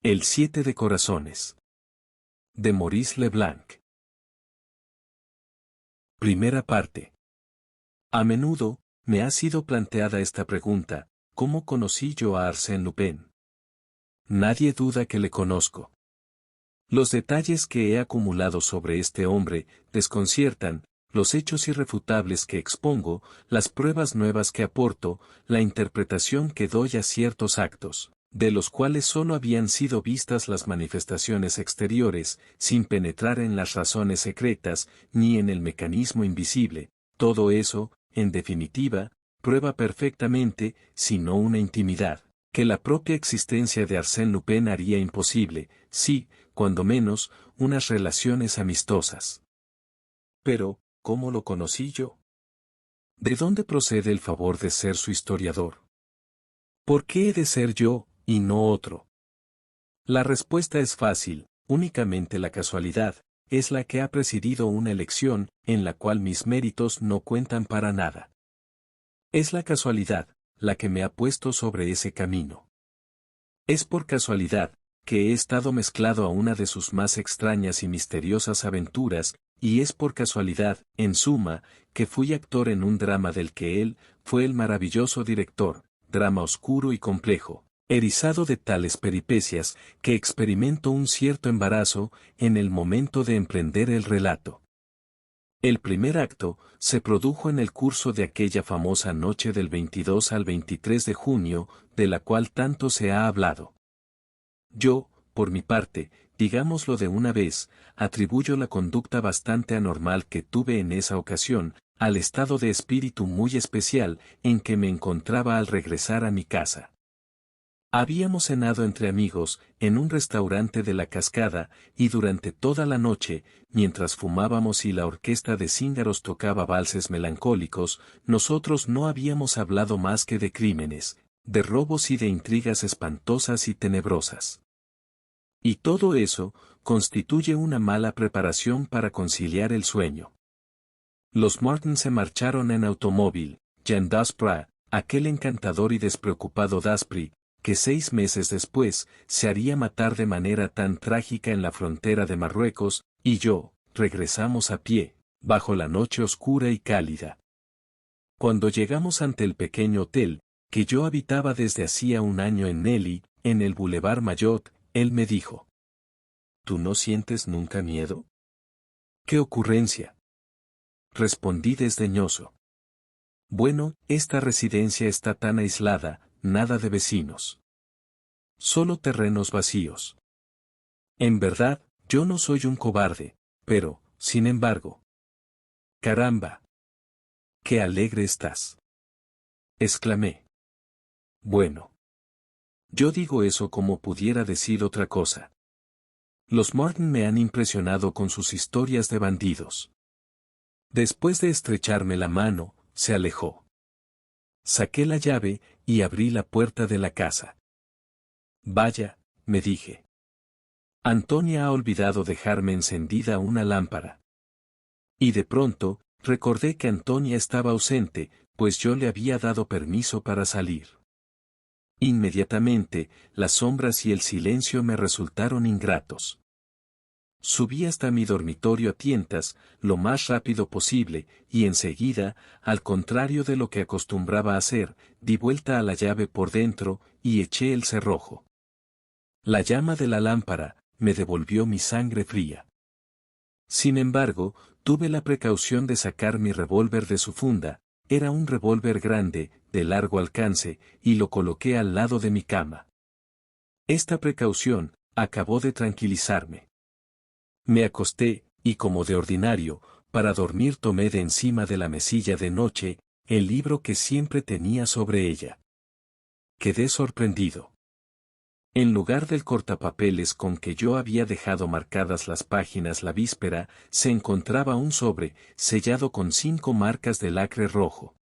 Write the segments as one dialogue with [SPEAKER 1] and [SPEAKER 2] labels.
[SPEAKER 1] El 7 de corazones. De Maurice Leblanc. Primera parte. A menudo, me ha sido planteada esta pregunta: ¿cómo conocí yo a Arsène Lupin? Nadie duda que le conozco. Los detalles que he acumulado sobre este hombre desconciertan, los hechos irrefutables que expongo, las pruebas nuevas que aporto, la interpretación que doy a ciertos actos, de los cuales solo habían sido vistas las manifestaciones exteriores, sin penetrar en las razones secretas, ni en el mecanismo invisible. Todo eso, en definitiva, prueba perfectamente, si no una intimidad, que la propia existencia de Arsène Lupin haría imposible, sí, cuando menos, unas relaciones amistosas. Pero, ¿cómo lo conocí yo? ¿De dónde procede el favor de ser su historiador? ¿Por qué he de ser yo, y no otro? La respuesta es fácil: únicamente la casualidad es la que ha presidido una elección, en la cual mis méritos no cuentan para nada. Es la casualidad la que me ha puesto sobre ese camino. Es por casualidad que he estado mezclado a una de sus más extrañas y misteriosas aventuras, y es por casualidad, en suma, que fui actor en un drama del que él fue el maravilloso director, drama oscuro y complejo, erizado de tales peripecias, que experimento un cierto embarazo en el momento de emprender el relato. El primer acto se produjo en el curso de aquella famosa noche del 22 al 23 de junio, de la cual tanto se ha hablado. Yo, por mi parte, digámoslo de una vez, atribuyo la conducta bastante anormal que tuve en esa ocasión, al estado de espíritu muy especial en que me encontraba al regresar a mi casa. Habíamos cenado entre amigos, en un restaurante de la Cascada, y durante toda la noche, mientras fumábamos y la orquesta de cíngaros tocaba valses melancólicos, nosotros no habíamos hablado más que de crímenes, de robos y de intrigas espantosas y tenebrosas. Y todo eso constituye una mala preparación para conciliar el sueño. Los Martin se marcharon en automóvil. Jean Dasprat, aquel encantador y despreocupado Daspry, que 6 meses después se haría matar de manera tan trágica en la frontera de Marruecos, y yo, regresamos a pie, bajo la noche oscura y cálida. Cuando llegamos ante el pequeño hotel, que yo habitaba desde hacía un año en Nelly, en el Boulevard Maillot, él me dijo: ¿Tú no sientes nunca miedo? ¿Qué ocurrencia? Respondí desdeñoso. Bueno, esta residencia está tan aislada, nada de vecinos. Solo terrenos vacíos. En verdad, yo no soy un cobarde, pero, sin embargo. Caramba. ¡Qué alegre estás! Exclamé. Bueno. Yo digo eso como pudiera decir otra cosa. Los Martin me han impresionado con sus historias de bandidos. Después de estrecharme la mano, se alejó. Saqué la llave y abrí la puerta de la casa. Vaya, me dije. Antonia ha olvidado dejarme encendida una lámpara. Y de pronto, recordé que Antonia estaba ausente, pues yo le había dado permiso para salir. Inmediatamente, las sombras y el silencio me resultaron ingratos. Subí hasta mi dormitorio a tientas, lo más rápido posible, y enseguida, al contrario de lo que acostumbraba hacer, di vuelta a la llave por dentro, y eché el cerrojo. La llama de la lámpara me devolvió mi sangre fría. Sin embargo, tuve la precaución de sacar mi revólver de su funda. Era un revólver grande, de largo alcance, y lo coloqué al lado de mi cama. Esta precaución acabó de tranquilizarme. Me acosté, y como de ordinario, para dormir tomé de encima de la mesilla de noche el libro que siempre tenía sobre ella. Quedé sorprendido. En lugar del cortapapeles con que yo había dejado marcadas las páginas la víspera, se encontraba un sobre, sellado con 5 marcas de lacre rojo.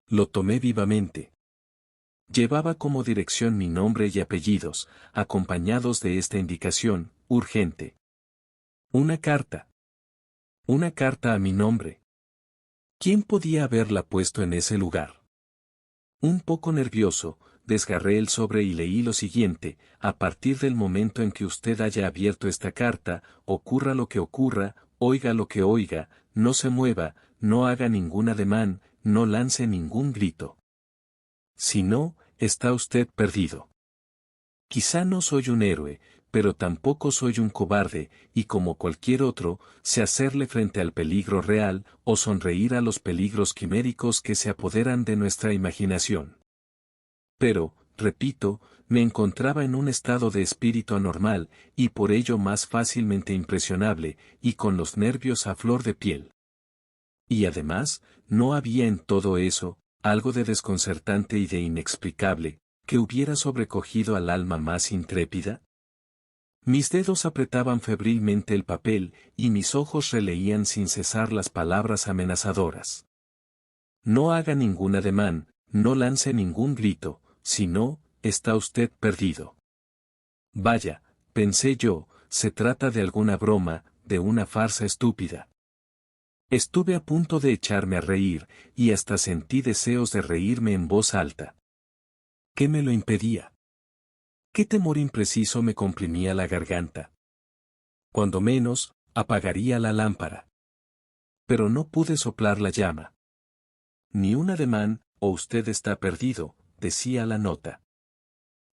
[SPEAKER 1] Lo tomé vivamente. Llevaba como dirección mi nombre y apellidos, acompañados de esta indicación: urgente. Una carta. Una carta a mi nombre. ¿Quién podía haberla puesto en ese lugar? Un poco nervioso, desgarré el sobre y leí lo siguiente: a partir del momento en que usted haya abierto esta carta, ocurra lo que ocurra, oiga lo que oiga, no se mueva, no haga ningún ademán, no lance ningún grito. Si no, está usted perdido. Quizá no soy un héroe, pero tampoco soy un cobarde, y como cualquier otro, sé hacerle frente al peligro real, o sonreír a los peligros quiméricos que se apoderan de nuestra imaginación. Pero, repito, me encontraba en un estado de espíritu anormal, y por ello más fácilmente impresionable, y con los nervios a flor de piel. Y además, no había en todo eso, algo de desconcertante y de inexplicable, que hubiera sobrecogido al alma más intrépida. Mis dedos apretaban febrilmente el papel, y mis ojos releían sin cesar las palabras amenazadoras. No haga ningún ademán, no lance ningún grito, si no, está usted perdido. Vaya, pensé yo, se trata de alguna broma, de una farsa estúpida. Estuve a punto de echarme a reír, y hasta sentí deseos de reírme en voz alta. ¿Qué me lo impedía? ¿Qué temor impreciso me comprimía la garganta? Cuando menos, apagaría la lámpara. Pero no pude soplar la llama. Ni un ademán, o usted está perdido, decía la nota.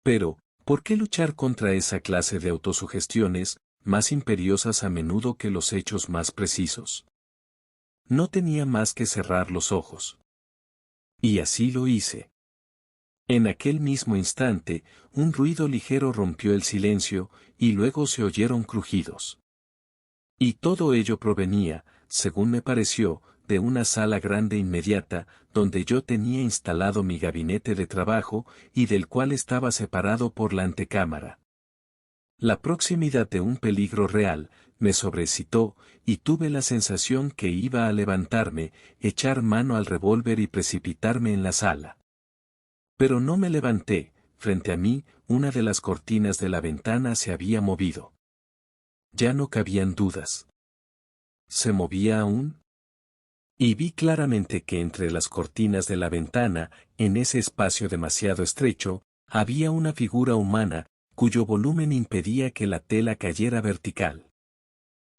[SPEAKER 1] Pero, ¿por qué luchar contra esa clase de autosugestiones, más imperiosas a menudo que los hechos más precisos? No tenía más que cerrar los ojos. Y así lo hice. En aquel mismo instante, un ruido ligero rompió el silencio, y luego se oyeron crujidos. Y todo ello provenía, según me pareció, de una sala grande inmediata, donde yo tenía instalado mi gabinete de trabajo, y del cual estaba separado por la antecámara. La proximidad de un peligro real, me sobrecitó, y tuve la sensación que iba a levantarme, echar mano al revólver y precipitarme en la sala. Pero no me levanté, frente a mí, una de las cortinas de la ventana se había movido. Ya no cabían dudas. ¿Se movía aún? Y vi claramente que entre las cortinas de la ventana, en ese espacio demasiado estrecho, había una figura humana, cuyo volumen impedía que la tela cayera vertical.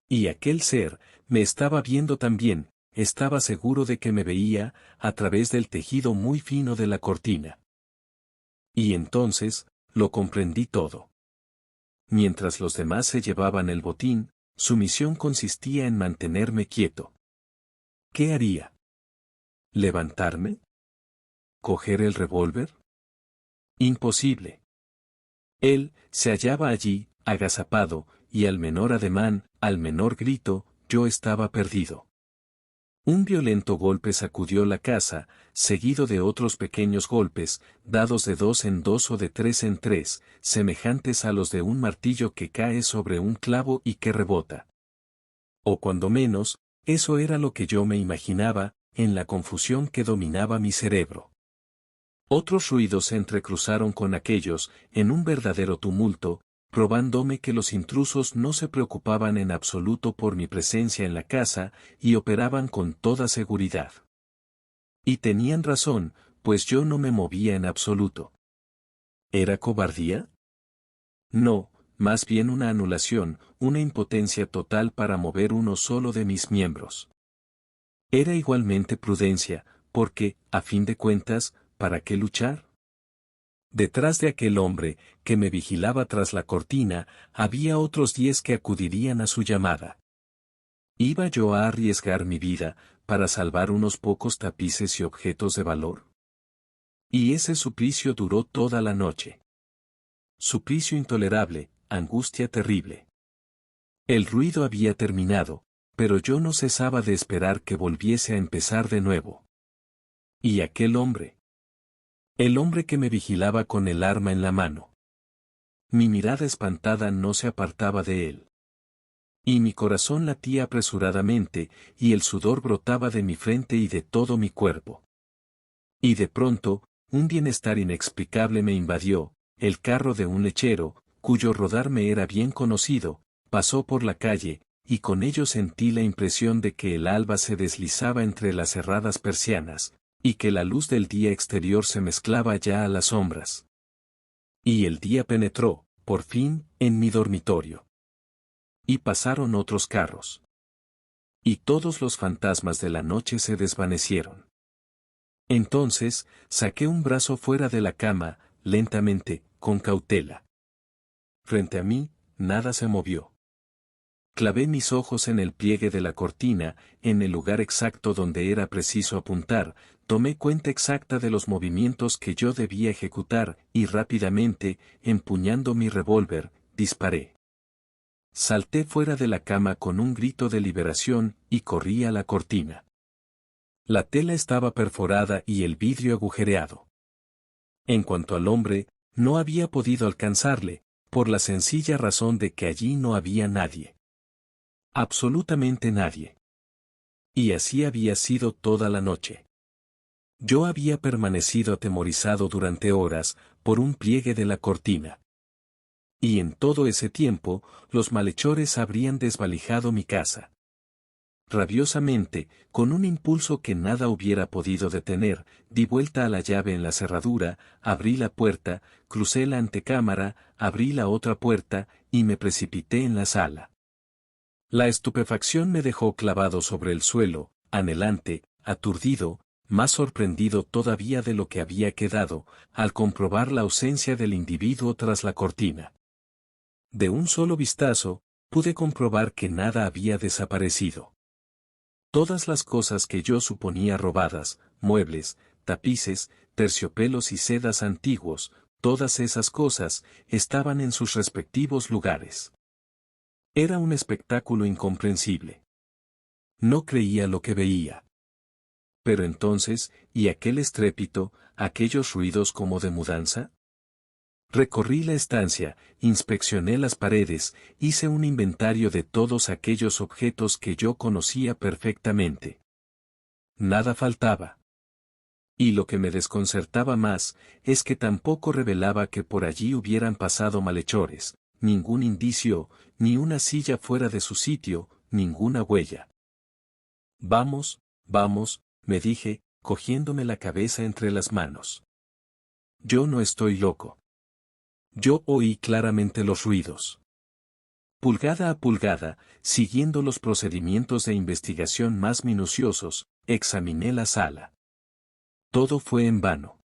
[SPEAKER 1] Y aquel ser, me estaba viendo también, estaba seguro de que me veía, a través del tejido muy fino de la cortina. Y entonces, lo comprendí todo. Mientras los demás se llevaban el botín, su misión consistía en mantenerme quieto. ¿Qué haría? ¿Levantarme? ¿Coger el revólver? Imposible. Él se hallaba allí, agazapado, y al menor ademán, al menor grito, yo estaba perdido. Un violento golpe sacudió la casa, seguido de otros pequeños golpes, dados de 2 en 2 o de 3 en 3, semejantes a los de un martillo que cae sobre un clavo y que rebota. O cuando menos, eso era lo que yo me imaginaba, en la confusión que dominaba mi cerebro. Otros ruidos se entrecruzaron con aquellos, en un verdadero tumulto, probándome que los intrusos no se preocupaban en absoluto por mi presencia en la casa, y operaban con toda seguridad. Y tenían razón, pues yo no me movía en absoluto. ¿Era cobardía? No, más bien una anulación, una impotencia total para mover uno solo de mis miembros. Era igualmente prudencia, porque, a fin de cuentas, ¿para qué luchar? Detrás de aquel hombre, que me vigilaba tras la cortina, había otros 10 que acudirían a su llamada. ¿Iba yo a arriesgar mi vida, para salvar unos pocos tapices y objetos de valor? Y ese suplicio duró toda la noche. Suplicio intolerable, angustia terrible. El ruido había terminado, pero yo no cesaba de esperar que volviese a empezar de nuevo. ¿Y aquel hombre? El hombre que me vigilaba con el arma en la mano. Mi mirada espantada no se apartaba de él. Y mi corazón latía apresuradamente, y el sudor brotaba de mi frente y de todo mi cuerpo. Y de pronto, un bienestar inexplicable me invadió, el carro de un lechero, cuyo rodar me era bien conocido, pasó por la calle, y con ello sentí la impresión de que el alba se deslizaba entre las cerradas persianas, y que la luz del día exterior se mezclaba ya a las sombras. Y el día penetró, por fin, en mi dormitorio. Y pasaron otros carros. Y todos los fantasmas de la noche se desvanecieron. Entonces, saqué un brazo fuera de la cama, lentamente, con cautela. Frente a mí, nada se movió. Clavé mis ojos en el pliegue de la cortina, en el lugar exacto donde era preciso apuntar, tomé cuenta exacta de los movimientos que yo debía ejecutar, y rápidamente, empuñando mi revólver, disparé. Salté fuera de la cama con un grito de liberación, y corrí a la cortina. La tela estaba perforada y el vidrio agujereado. En cuanto al hombre, no había podido alcanzarle, por la sencilla razón de que allí no había nadie. Absolutamente nadie. Y así había sido toda la noche. Yo había permanecido atemorizado durante horas, por un pliegue de la cortina. Y en todo ese tiempo, los malhechores habrían desvalijado mi casa. Rabiosamente, con un impulso que nada hubiera podido detener, di vuelta a la llave en la cerradura, abrí la puerta, crucé la antecámara, abrí la otra puerta, y me precipité en la sala. La estupefacción me dejó clavado sobre el suelo, anhelante, aturdido, más sorprendido todavía de lo que había quedado, al comprobar la ausencia del individuo tras la cortina. De un solo vistazo, pude comprobar que nada había desaparecido. Todas las cosas que yo suponía robadas, muebles, tapices, terciopelos y sedas antiguos, todas esas cosas, estaban en sus respectivos lugares. Era un espectáculo incomprensible. No creía lo que veía. Pero entonces, ¿y aquel estrépito, aquellos ruidos como de mudanza? Recorrí la estancia, inspeccioné las paredes, hice un inventario de todos aquellos objetos que yo conocía perfectamente. Nada faltaba. Y lo que me desconcertaba más, es que tampoco revelaba que por allí hubieran pasado malhechores, ningún indicio, ni una silla fuera de su sitio, ninguna huella. Vamos, vamos, me dije, cogiéndome la cabeza entre las manos. Yo no estoy loco. Yo oí claramente los ruidos. Pulgada a pulgada, siguiendo los procedimientos de investigación más minuciosos, examiné la sala. Todo fue en vano.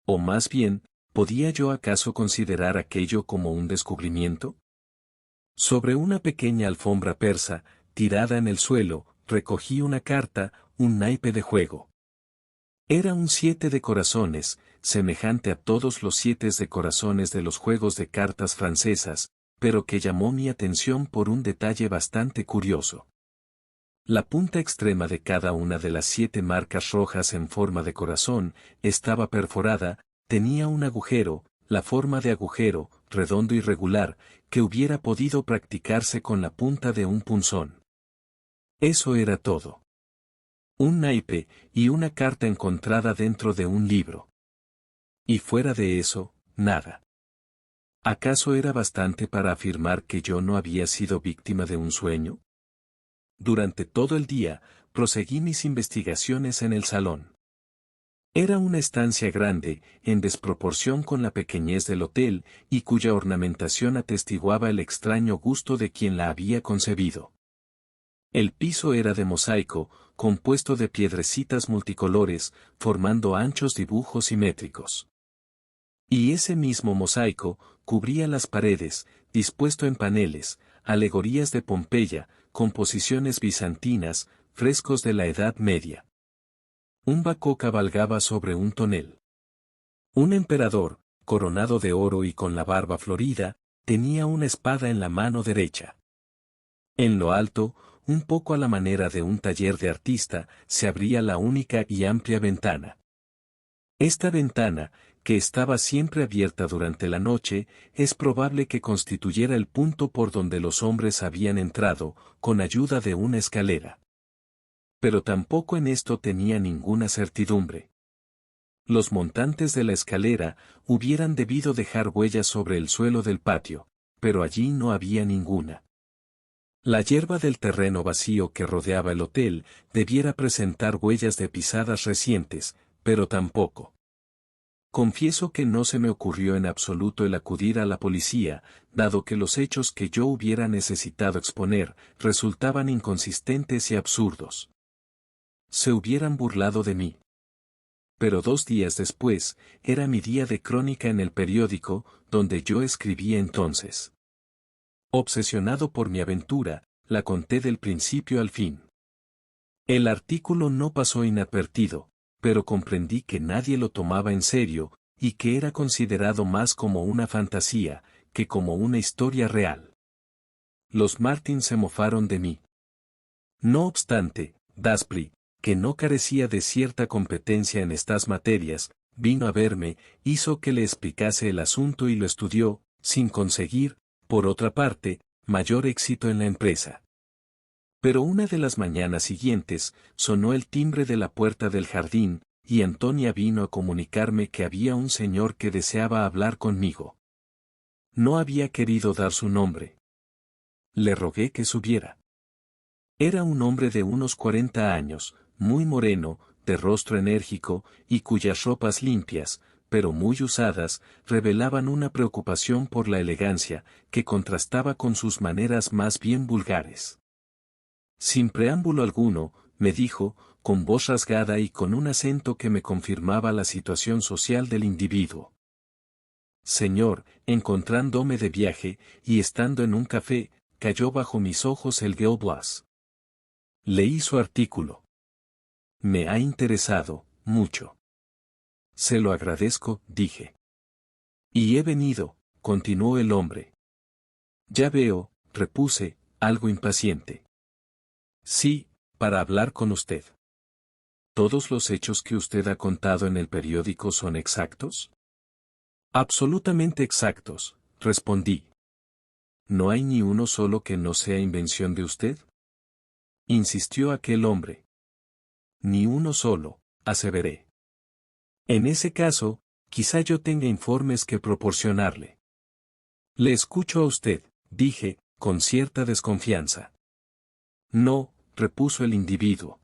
[SPEAKER 1] O más bien, ¿podía yo acaso considerar aquello como un descubrimiento? Sobre una pequeña alfombra persa, tirada en el suelo, recogí una carta, un naipe de juego. Era un 7 de corazones, semejante a todos los 7 de corazones de los juegos de cartas francesas, pero que llamó mi atención por un detalle bastante curioso. La punta extrema de cada una de las 7 marcas rojas en forma de corazón, estaba perforada, tenía un agujero, la forma de agujero, redondo y regular, que hubiera podido practicarse con la punta de un punzón. Eso era todo. Un naipe, y una carta encontrada dentro de un libro. Y fuera de eso, nada. ¿Acaso era bastante para afirmar que yo no había sido víctima de un sueño? Durante todo el día, proseguí mis investigaciones en el salón. Era una estancia grande, en desproporción con la pequeñez del hotel, y cuya ornamentación atestiguaba el extraño gusto de quien la había concebido. El piso era de mosaico, compuesto de piedrecitas multicolores, formando anchos dibujos simétricos. Y ese mismo mosaico cubría las paredes, dispuesto en paneles, alegorías de Pompeya, composiciones bizantinas, frescos de la Edad Media. Un Bacó cabalgaba sobre un tonel. Un emperador, coronado de oro y con la barba florida, tenía una espada en la mano derecha. En lo alto, un poco a la manera de un taller de artista, se abría la única y amplia ventana. Esta ventana, que estaba siempre abierta durante la noche, es probable que constituyera el punto por donde los hombres habían entrado, con ayuda de una escalera. Pero tampoco en esto tenía ninguna certidumbre. Los montantes de la escalera hubieran debido dejar huellas sobre el suelo del patio, pero allí no había ninguna. La hierba del terreno vacío que rodeaba el hotel debiera presentar huellas de pisadas recientes, pero tampoco. Confieso que no se me ocurrió en absoluto el acudir a la policía, dado que los hechos que yo hubiera necesitado exponer resultaban inconsistentes y absurdos. Se hubieran burlado de mí. Pero 2 días después, era mi día de crónica en el periódico, donde yo escribía entonces. Obsesionado por mi aventura, la conté del principio al fin. El artículo no pasó inadvertido, pero comprendí que nadie lo tomaba en serio, y que era considerado más como una fantasía, que como una historia real. Los Martin se mofaron de mí. No obstante, Daspry, que no carecía de cierta competencia en estas materias, vino a verme, hizo que le explicase el asunto y lo estudió, sin conseguir, por otra parte, mayor éxito en la empresa. Pero una de las mañanas siguientes, sonó el timbre de la puerta del jardín, y Antonia vino a comunicarme que había un señor que deseaba hablar conmigo. No había querido dar su nombre. Le rogué que subiera. Era un hombre de unos 40 años, muy moreno, de rostro enérgico, y cuyas ropas limpias, pero muy usadas, revelaban una preocupación por la elegancia, que contrastaba con sus maneras más bien vulgares. Sin preámbulo alguno, me dijo, con voz rasgada y con un acento que me confirmaba la situación social del individuo. Señor, encontrándome de viaje, y estando en un café, cayó bajo mis ojos el Gilblas. Leí su artículo. Me ha interesado, mucho. Se lo agradezco, dije. Y he venido, continuó el hombre. Ya veo, repuse, algo impaciente. Sí, para hablar con usted. ¿Todos los hechos que usted ha contado en el periódico son exactos? Absolutamente exactos, respondí. ¿No hay ni uno solo que no sea invención de usted? Insistió aquel hombre. Ni uno solo, aseveré. En ese caso, quizá yo tenga informes que proporcionarle. Le escucho a usted, dije, con cierta desconfianza. No, repuso el individuo.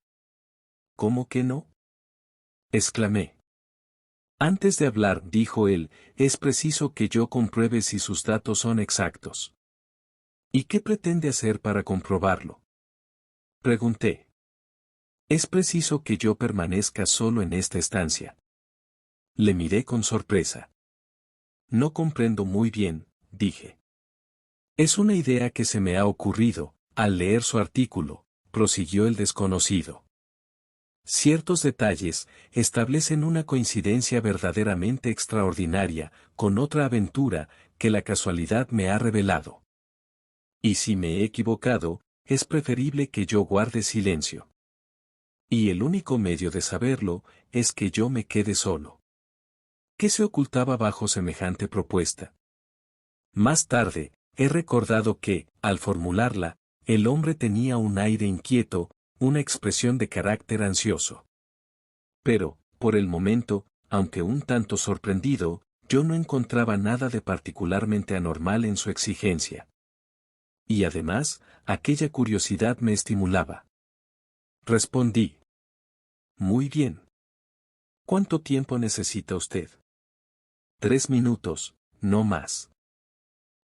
[SPEAKER 1] ¿Cómo que no? Exclamé. Antes de hablar, dijo él, es preciso que yo compruebe si sus datos son exactos. ¿Y qué pretende hacer para comprobarlo? Pregunté. Es preciso que yo permanezca solo en esta estancia. Le miré con sorpresa. No comprendo muy bien, dije. Es una idea que se me ha ocurrido, al leer su artículo, prosiguió el desconocido. Ciertos detalles establecen una coincidencia verdaderamente extraordinaria con otra aventura que la casualidad me ha revelado. Y si me he equivocado, es preferible que yo guarde silencio. Y el único medio de saberlo es que yo me quede solo. ¿Qué se ocultaba bajo semejante propuesta? Más tarde, he recordado que, al formularla, el hombre tenía un aire inquieto, una expresión de carácter ansioso. Pero, por el momento, aunque un tanto sorprendido, yo no encontraba nada de particularmente anormal en su exigencia. Y además, aquella curiosidad me estimulaba. Respondí. Muy bien. ¿Cuánto tiempo necesita usted? 3 minutos, no más.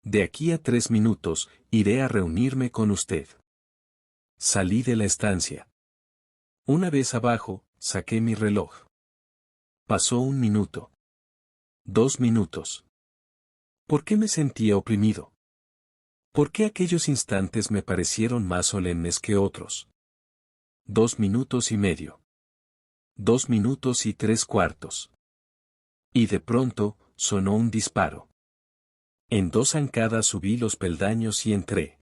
[SPEAKER 1] De aquí a 3 minutos, iré a reunirme con usted. Salí de la estancia. Una vez abajo, saqué mi reloj. Pasó 1 minuto. 2 minutos. ¿Por qué me sentía oprimido? ¿Por qué aquellos instantes me parecieron más solemnes que otros? 2 minutos y medio. 2 minutos y 3/4. Y de pronto, sonó un disparo. En 2 zancadas subí los peldaños y entré.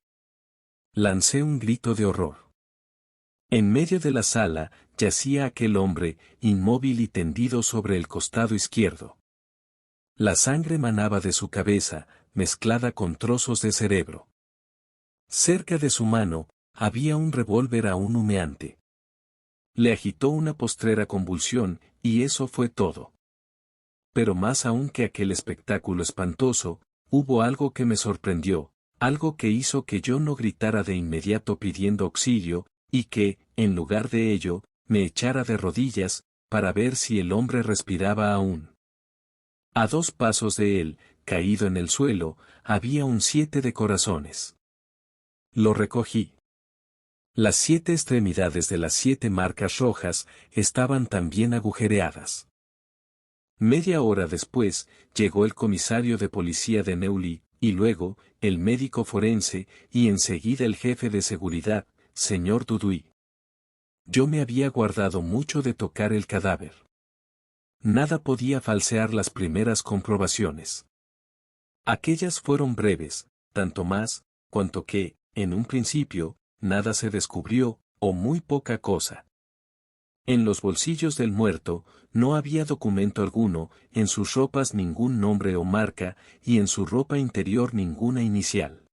[SPEAKER 1] Lancé un grito de horror. En medio de la sala, yacía aquel hombre, inmóvil y tendido sobre el costado izquierdo. La sangre manaba de su cabeza, mezclada con trozos de cerebro. Cerca de su mano, había un revólver aún humeante. Le agitó una postrera convulsión, y eso fue todo. Pero más aún que aquel espectáculo espantoso, hubo algo que me sorprendió, algo que hizo que yo no gritara de inmediato pidiendo auxilio, y que, en lugar de ello, me echara de rodillas, para ver si el hombre respiraba aún. A 2 pasos de él, caído en el suelo, había un 7 de corazones. Lo recogí. Las 7 extremidades de las 7 marcas rojas estaban también agujereadas. Media hora después, llegó el comisario de policía de Neuilly, y luego, el médico forense, y enseguida el jefe de seguridad, señor Dudouis. Yo me había guardado mucho de tocar el cadáver. Nada podía falsear las primeras comprobaciones. Aquellas fueron breves, tanto más, cuanto que, en un principio, nada se descubrió, o muy poca cosa. En los bolsillos del muerto, no había documento alguno, en sus ropas ningún nombre o marca, y en su ropa interior ninguna inicial.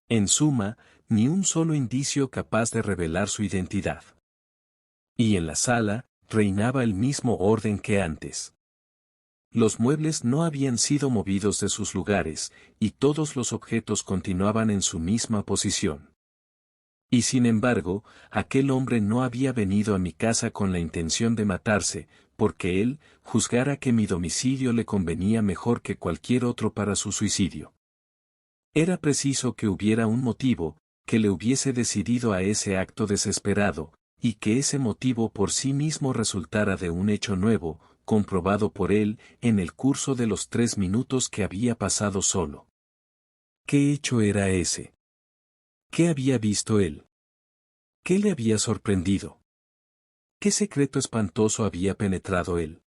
[SPEAKER 1] En suma, ni un solo indicio capaz de revelar su identidad. Y en la sala, reinaba el mismo orden que antes. Los muebles no habían sido movidos de sus lugares, y todos los objetos continuaban en su misma posición. Y sin embargo, aquel hombre no había venido a mi casa con la intención de matarse, porque él juzgara que mi domicilio le convenía mejor que cualquier otro para su suicidio. Era preciso que hubiera un motivo, que le hubiese decidido a ese acto desesperado, y que ese motivo por sí mismo resultara de un hecho nuevo, comprobado por él, en el curso de los 3 minutos que había pasado solo. ¿Qué hecho era ese? ¿Qué había visto él? ¿Qué le había sorprendido? ¿Qué secreto espantoso había penetrado él?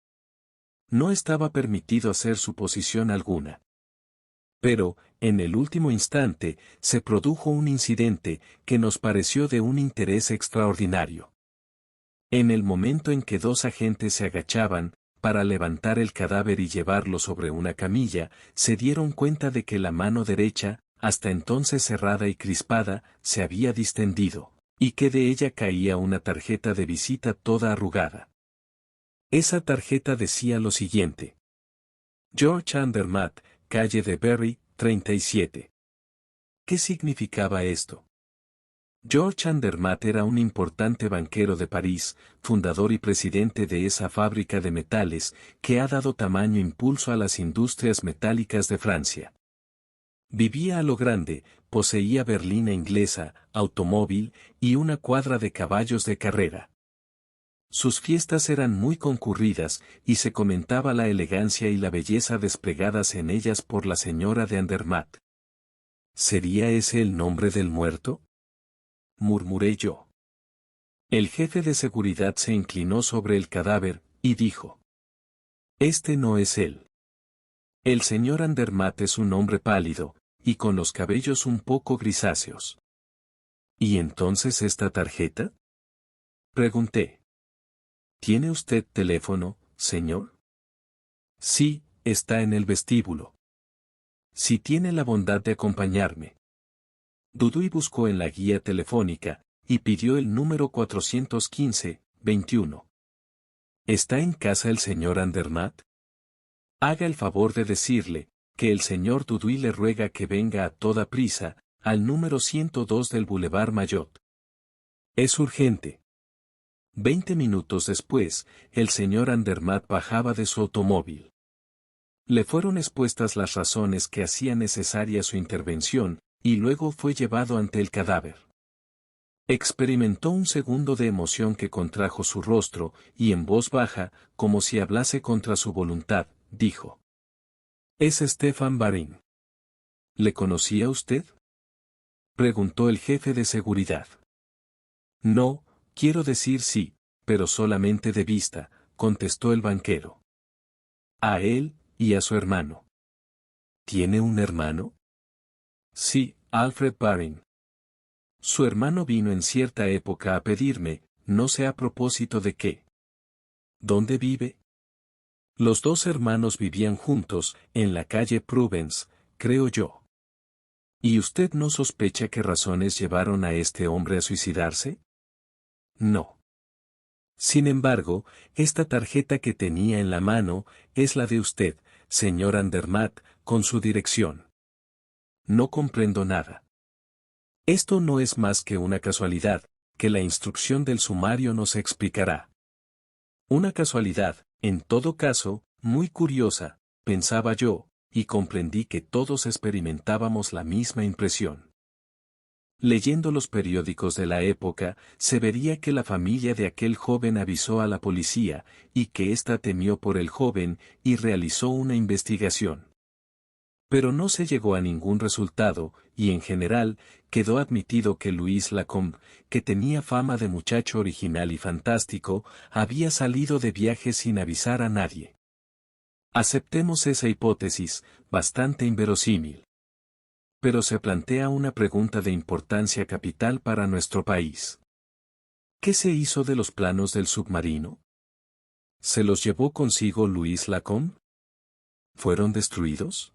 [SPEAKER 1] No estaba permitido hacer suposición alguna. Pero, en el último instante, se produjo un incidente que nos pareció de un interés extraordinario. En el momento en que 2 agentes se agachaban, para levantar el cadáver y llevarlo sobre una camilla, se dieron cuenta de que la mano derecha, hasta entonces cerrada y crispada, se había distendido, y que de ella caía una tarjeta de visita toda arrugada. Esa tarjeta decía lo siguiente: George Andermatt, calle de Berry, 37. ¿Qué significaba esto? George Andermatt era un importante banquero de París, fundador y presidente de esa fábrica de metales, que ha dado tamaño impulso a las industrias metálicas de Francia. Vivía a lo grande, poseía berlina inglesa, automóvil, y una cuadra de caballos de carrera. Sus fiestas eran muy concurridas, y se comentaba la elegancia y la belleza desplegadas en ellas por la señora de Andermatt. ¿Sería ese el nombre del muerto?, murmuré yo. El jefe de seguridad se inclinó sobre el cadáver, y dijo: Este no es él. El señor Andermatt es un hombre pálido, y con los cabellos un poco grisáceos. ¿Y entonces esta tarjeta?, pregunté. ¿Tiene usted teléfono, señor? Sí, está en el vestíbulo. Si tiene la bondad de acompañarme. Dudouis buscó en la guía telefónica, y pidió el número 415-21. ¿Está en casa el señor Andermatt? Haga el favor de decirle, que el señor Dudouis le ruega que venga a toda prisa, al número 102 del Boulevard Maillot. Es urgente. 20 minutos después, el señor Andermatt bajaba de su automóvil. Le fueron expuestas las razones que hacían necesaria su intervención, y luego fue llevado ante el cadáver. Experimentó un segundo de emoción que contrajo su rostro, y en voz baja, como si hablase contra su voluntad, dijo: «Es Stefan Barin». ¿Le conocía usted?, preguntó el jefe de seguridad. No, quiero decir sí, pero solamente de vista, contestó el banquero. A él, y a su hermano. ¿Tiene un hermano? Sí, Alfred Barin. Su hermano vino en cierta época a pedirme, no sé a propósito de qué. ¿Dónde vive? Los 2 hermanos vivían juntos, en la calle Provence, creo yo. ¿Y usted no sospecha qué razones llevaron a este hombre a suicidarse? No. Sin embargo, esta tarjeta que tenía en la mano, es la de usted, señor Andermatt, con su dirección. No comprendo nada. Esto no es más que una casualidad, que la instrucción del sumario nos explicará. Una casualidad, en todo caso, muy curiosa, pensaba yo, y comprendí que todos experimentábamos la misma impresión. Leyendo los periódicos de la época, se vería que la familia de aquel joven avisó a la policía, y que ésta temió por el joven, y realizó una investigación. Pero no se llegó a ningún resultado, y en general, quedó admitido que Louis Lacombe, que tenía fama de muchacho original y fantástico, había salido de viaje sin avisar a nadie. Aceptemos esa hipótesis, bastante inverosímil. Pero se plantea una pregunta de importancia capital para nuestro país. ¿Qué se hizo de los planos del submarino? ¿Se los llevó consigo Louis Lacombe? ¿Fueron destruidos?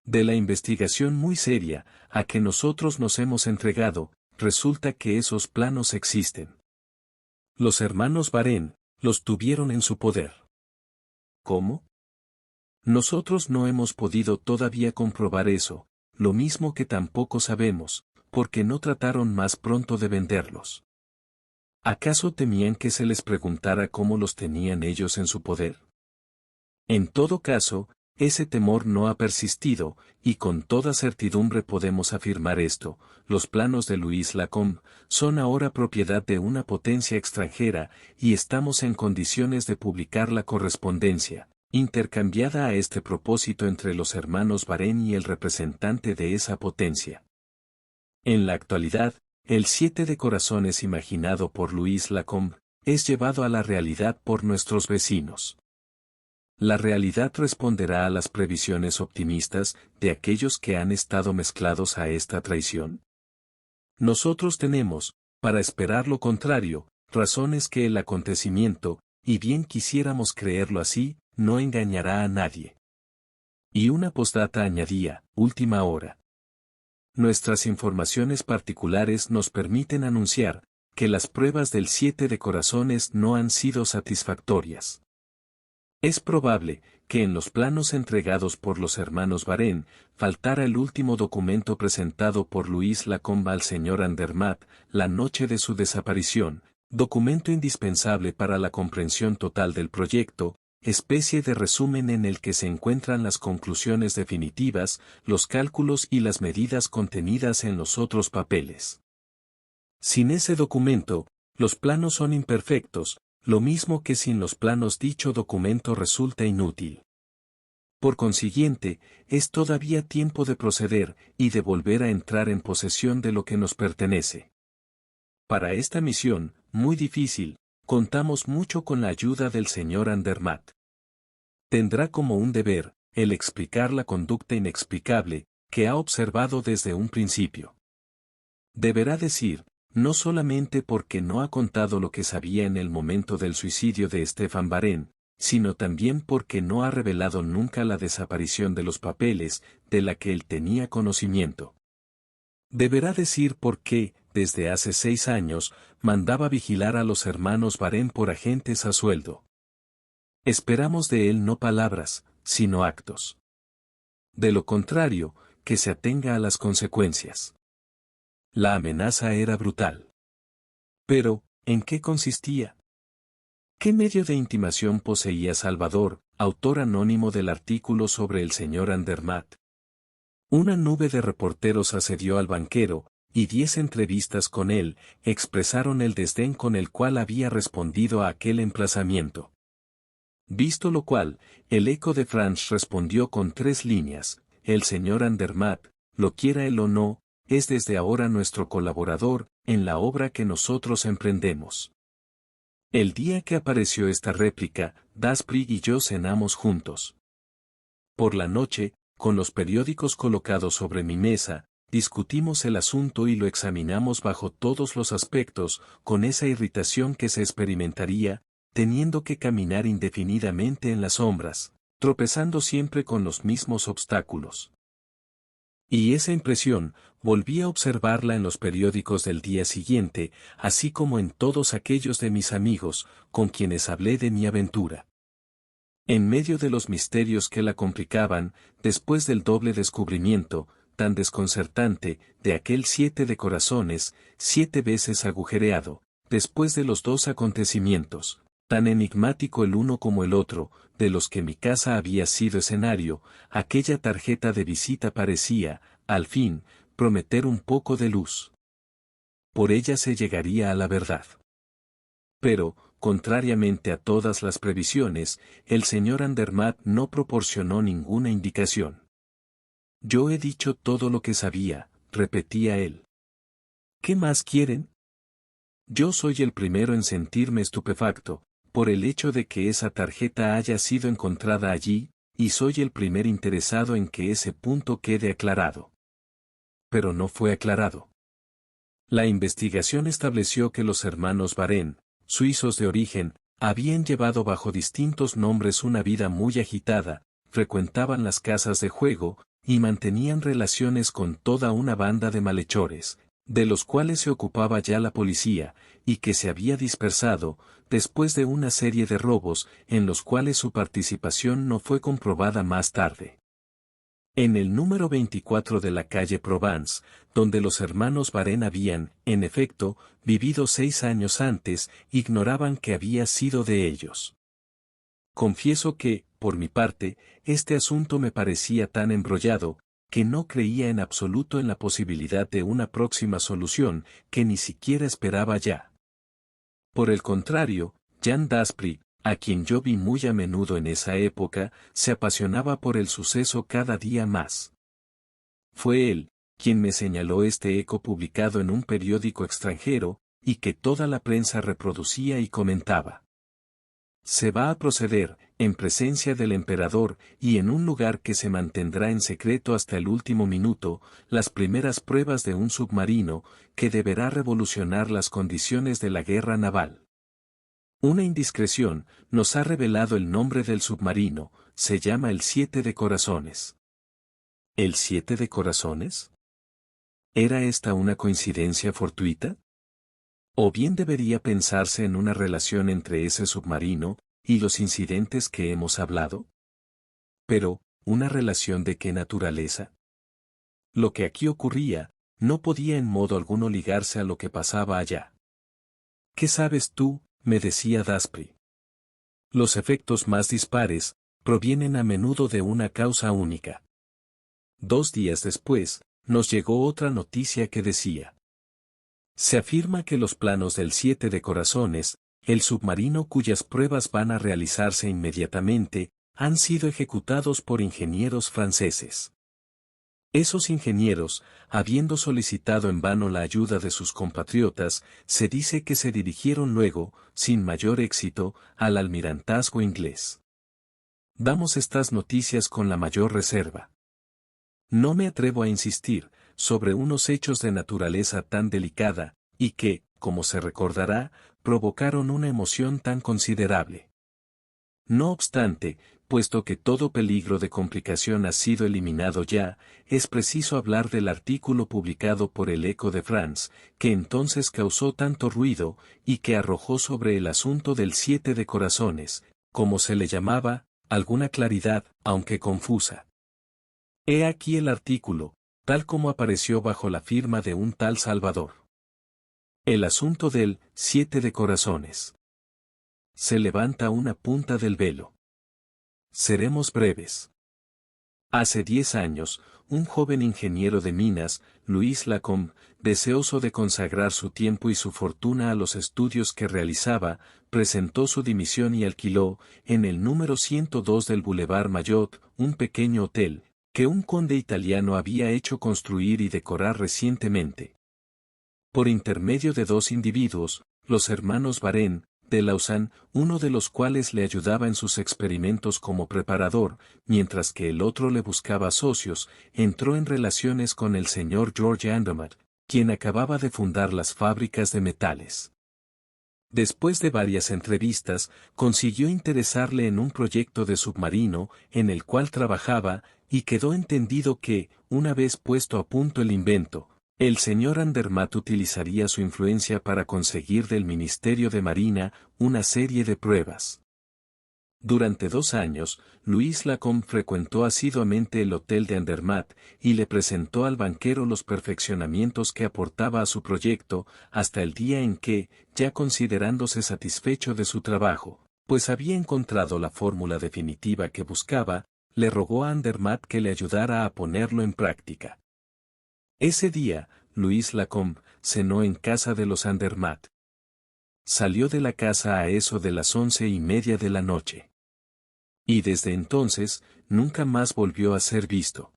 [SPEAKER 1] De la investigación muy seria, a que nosotros nos hemos entregado, resulta que esos planos existen. Los hermanos Varenne los tuvieron en su poder. ¿Cómo? Nosotros no hemos podido todavía comprobar eso, lo mismo que tampoco sabemos, porque no trataron más pronto de venderlos. ¿Acaso temían que se les preguntara cómo los tenían ellos en su poder? En todo caso, ese temor no ha persistido, y con toda certidumbre podemos afirmar esto: los planos de Louis Lacombe son ahora propiedad de una potencia extranjera, y estamos en condiciones de publicar la correspondencia intercambiada a este propósito entre los hermanos Varenne y el representante de esa potencia. En la actualidad, el 7 de corazones imaginado por Louis Lacombe es llevado a la realidad por nuestros vecinos. La realidad responderá a las previsiones optimistas de aquellos que han estado mezclados a esta traición. Nosotros tenemos, para esperar lo contrario, razones que el acontecimiento, y bien quisiéramos creerlo así, no engañará a nadie. Y una postdata añadía: última hora. Nuestras informaciones particulares nos permiten anunciar que las pruebas del 7 de corazones no han sido satisfactorias. Es probable que en los planos entregados por los hermanos Varenne faltara el último documento presentado por Louis Lacombe al señor Andermatt la noche de su desaparición, documento indispensable para la comprensión total del proyecto, especie de resumen en el que se encuentran las conclusiones definitivas, los cálculos y las medidas contenidas en los otros papeles. Sin ese documento, los planos son imperfectos, lo mismo que sin los planos dicho documento resulta inútil. Por consiguiente, es todavía tiempo de proceder y de volver a entrar en posesión de lo que nos pertenece. Para esta misión, muy difícil, contamos mucho con la ayuda del señor Andermatt. Tendrá como un deber el explicar la conducta inexplicable que ha observado desde un principio. Deberá decir, no solamente porque no ha contado lo que sabía en el momento del suicidio de Stéphane Varenne, sino también porque no ha revelado nunca la desaparición de los papeles, de la que él tenía conocimiento. Deberá decir por qué, desde hace 6 años, mandaba vigilar a los hermanos Varenne por agentes a sueldo. Esperamos de él no palabras, sino actos. De lo contrario, que se atenga a las consecuencias. La amenaza era brutal. Pero, ¿en qué consistía? ¿Qué medio de intimación poseía Salvador, autor anónimo del artículo sobre el señor Andermatt? Una nube de reporteros asedió al banquero, y 10 entrevistas con él expresaron el desdén con el cual había respondido a aquel emplazamiento. Visto lo cual, el Eco de France respondió con 3 líneas: el señor Andermatt, lo quiera él o no, es desde ahora nuestro colaborador en la obra que nosotros emprendemos. El día que apareció esta réplica, Daspry y yo cenamos juntos. Por la noche, con los periódicos colocados sobre mi mesa, discutimos el asunto y lo examinamos bajo todos los aspectos, con esa irritación que se experimentaría, teniendo que caminar indefinidamente en las sombras, tropezando siempre con los mismos obstáculos. Y esa impresión, volví a observarla en los periódicos del día siguiente, así como en todos aquellos de mis amigos, con quienes hablé de mi aventura. En medio de los misterios que la complicaban, después del doble descubrimiento, tan desconcertante, de aquel 7 de corazones, 7 veces agujereado, después de los 2 acontecimientos, Tan enigmático el uno como el otro, de los que mi casa había sido escenario, aquella tarjeta de visita parecía, al fin, prometer un poco de luz. Por ella se llegaría a la verdad. Pero, contrariamente a todas las previsiones, el señor Andermatt no proporcionó ninguna indicación. Yo he dicho todo lo que sabía, repetía él. ¿Qué más quieren? Yo soy el primero en sentirme estupefacto, por el hecho de que esa tarjeta haya sido encontrada allí, y soy el primer interesado en que ese punto quede aclarado. Pero no fue aclarado. La investigación estableció que los hermanos Varenne, suizos de origen, habían llevado bajo distintos nombres una vida muy agitada, frecuentaban las casas de juego, y mantenían relaciones con toda una banda de malhechores, de los cuales se ocupaba ya la policía, y que se había dispersado, después de una serie de robos, en los cuales su participación no fue comprobada más tarde. En el número 24 de la calle Provence, donde los hermanos Varenne habían, en efecto, vivido 6 años antes, ignoraban que había sido de ellos. Confieso que, por mi parte, este asunto me parecía tan embrollado, que no creía en absoluto en la posibilidad de una próxima solución, que ni siquiera esperaba ya. Por el contrario, Jean Daspry, a quien yo vi muy a menudo en esa época, se apasionaba por el suceso cada día más. Fue él, quien me señaló este eco publicado en un periódico extranjero, y que toda la prensa reproducía y comentaba. Se va a proceder, en presencia del emperador, y en un lugar que se mantendrá en secreto hasta el último minuto, las primeras pruebas de un submarino, que deberá revolucionar las condiciones de la guerra naval. Una indiscreción nos ha revelado el nombre del submarino, se llama el 7 de Corazones. ¿El 7 de Corazones? ¿Era esta una coincidencia fortuita? ¿O bien debería pensarse en una relación entre ese submarino y los incidentes que hemos hablado? Pero, ¿una relación de qué naturaleza? Lo que aquí ocurría, no podía en modo alguno ligarse a lo que pasaba allá. ¿Qué sabes tú?, me decía Daspry. Los efectos más dispares, provienen a menudo de una causa única. 2 días después, nos llegó otra noticia que decía. Se afirma que los planos del 7 de Corazones, el submarino cuyas pruebas van a realizarse inmediatamente, han sido ejecutados por ingenieros franceses. Esos ingenieros, habiendo solicitado en vano la ayuda de sus compatriotas, se dice que se dirigieron luego, sin mayor éxito, al almirantazgo inglés. Damos estas noticias con la mayor reserva. No me atrevo a insistir sobre unos hechos de naturaleza tan delicada, y que, como se recordará, provocaron una emoción tan considerable. No obstante, puesto que todo peligro de complicación ha sido eliminado ya, es preciso hablar del artículo publicado por el Eco de France, que entonces causó tanto ruido, y que arrojó sobre el asunto del 7 de Corazones, como se le llamaba, alguna claridad, aunque confusa. He aquí el artículo, tal como apareció bajo la firma de un tal Salvador. El asunto del 7 de Corazones. Se levanta una punta del velo. Seremos breves. Hace 10 años, un joven ingeniero de minas, Louis Lacombe, deseoso de consagrar su tiempo y su fortuna a los estudios que realizaba, presentó su dimisión y alquiló, en el número 102 del Boulevard Maillot, un pequeño hotel, que un conde italiano había hecho construir y decorar recientemente. Por intermedio de 2 individuos, los hermanos Varenne, de Lausanne, uno de los cuales le ayudaba en sus experimentos como preparador, mientras que el otro le buscaba socios, entró en relaciones con el señor George Andermatt, quien acababa de fundar las fábricas de metales. Después de varias entrevistas, consiguió interesarle en un proyecto de submarino, en el cual trabajaba, y quedó entendido que, una vez puesto a punto el invento, el señor Andermatt utilizaría su influencia para conseguir del Ministerio de Marina una serie de pruebas. Durante 2 años, Louis Lacombe frecuentó asiduamente el hotel de Andermatt y le presentó al banquero los perfeccionamientos que aportaba a su proyecto, hasta el día en que, ya considerándose satisfecho de su trabajo, pues había encontrado la fórmula definitiva que buscaba, le rogó a Andermatt que le ayudara a ponerlo en práctica. Ese día, Louis Lacombe cenó en casa de los Andermatt. Salió de la casa a eso de las 11:30 de la noche. Y desde entonces, nunca más volvió a ser visto.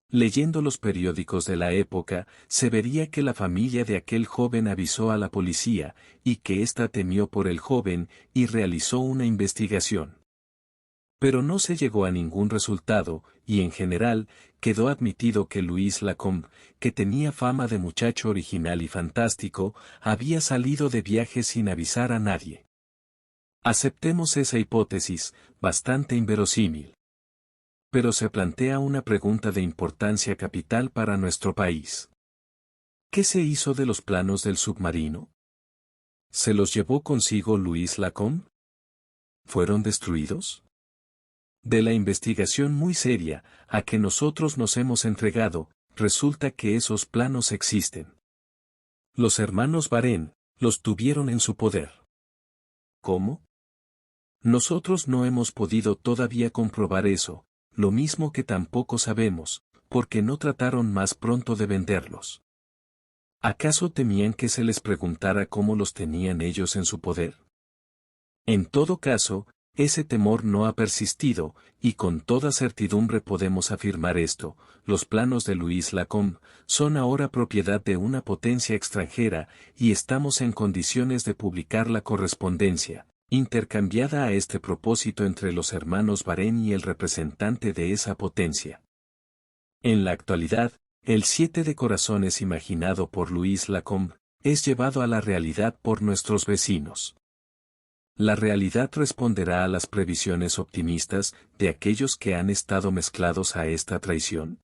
[SPEAKER 1] Leyendo los periódicos de la época, se vería que la familia de aquel joven avisó a la policía, y que ésta temió por el joven, y realizó una investigación. Pero no se llegó a ningún resultado, y en general, quedó admitido que Louis Lacombe, que tenía fama de muchacho original y fantástico, había salido de viaje sin avisar a nadie. Aceptemos esa hipótesis, bastante inverosímil. Pero se plantea una pregunta de importancia capital para nuestro país. ¿Qué se hizo de los planos del submarino? ¿Se los llevó consigo Louis Lacombe? ¿Fueron destruidos? De la investigación muy seria, a que nosotros nos hemos entregado, resulta que esos planos existen. Los hermanos Varenne los tuvieron en su poder. ¿Cómo? Nosotros no hemos podido todavía comprobar eso, lo mismo que tampoco sabemos, porque no trataron más pronto de venderlos. ¿Acaso temían que se les preguntara cómo los tenían ellos en su poder? En todo caso, ese temor no ha persistido, y con toda certidumbre podemos afirmar esto: los planos de Louis Lacombe son ahora propiedad de una potencia extranjera, y estamos en condiciones de publicar la correspondencia intercambiada a este propósito entre los hermanos Varenne y el representante de esa potencia. En la actualidad, el 7 de corazones imaginado por Louis Lacombe es llevado a la realidad por nuestros vecinos. La realidad responderá a las previsiones optimistas de aquellos que han estado mezclados a esta traición.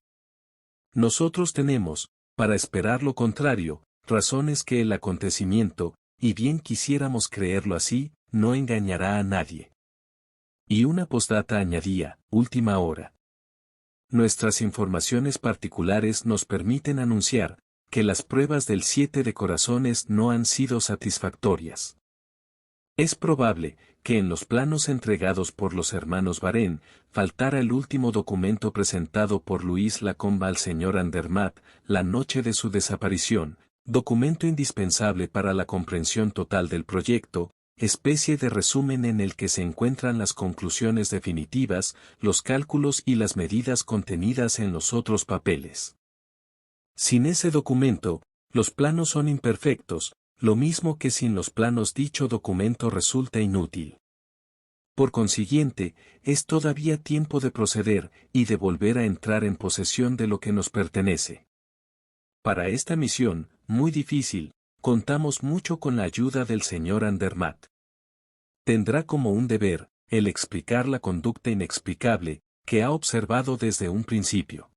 [SPEAKER 1] Nosotros tenemos, para esperar lo contrario, razones que el acontecimiento, y bien quisiéramos creerlo así, no engañará a nadie. Y una postdata añadía: última hora. Nuestras informaciones particulares nos permiten anunciar que las pruebas del 7 de corazones no han sido satisfactorias. Es probable que en los planos entregados por los hermanos Varenne faltara el último documento presentado por Louis Lacombe al señor Andermatt la noche de su desaparición, documento indispensable para la comprensión total del proyecto, especie de resumen en el que se encuentran las conclusiones definitivas, los cálculos y las medidas contenidas en los otros papeles. Sin ese documento, los planos son imperfectos, lo mismo que sin los planos dicho documento resulta inútil. Por consiguiente, es todavía tiempo de proceder y de volver a entrar en posesión de lo que nos pertenece. Para esta misión, muy difícil, contamos mucho con la ayuda del señor Andermatt. Tendrá como un deber el explicar la conducta inexplicable que ha observado desde un principio.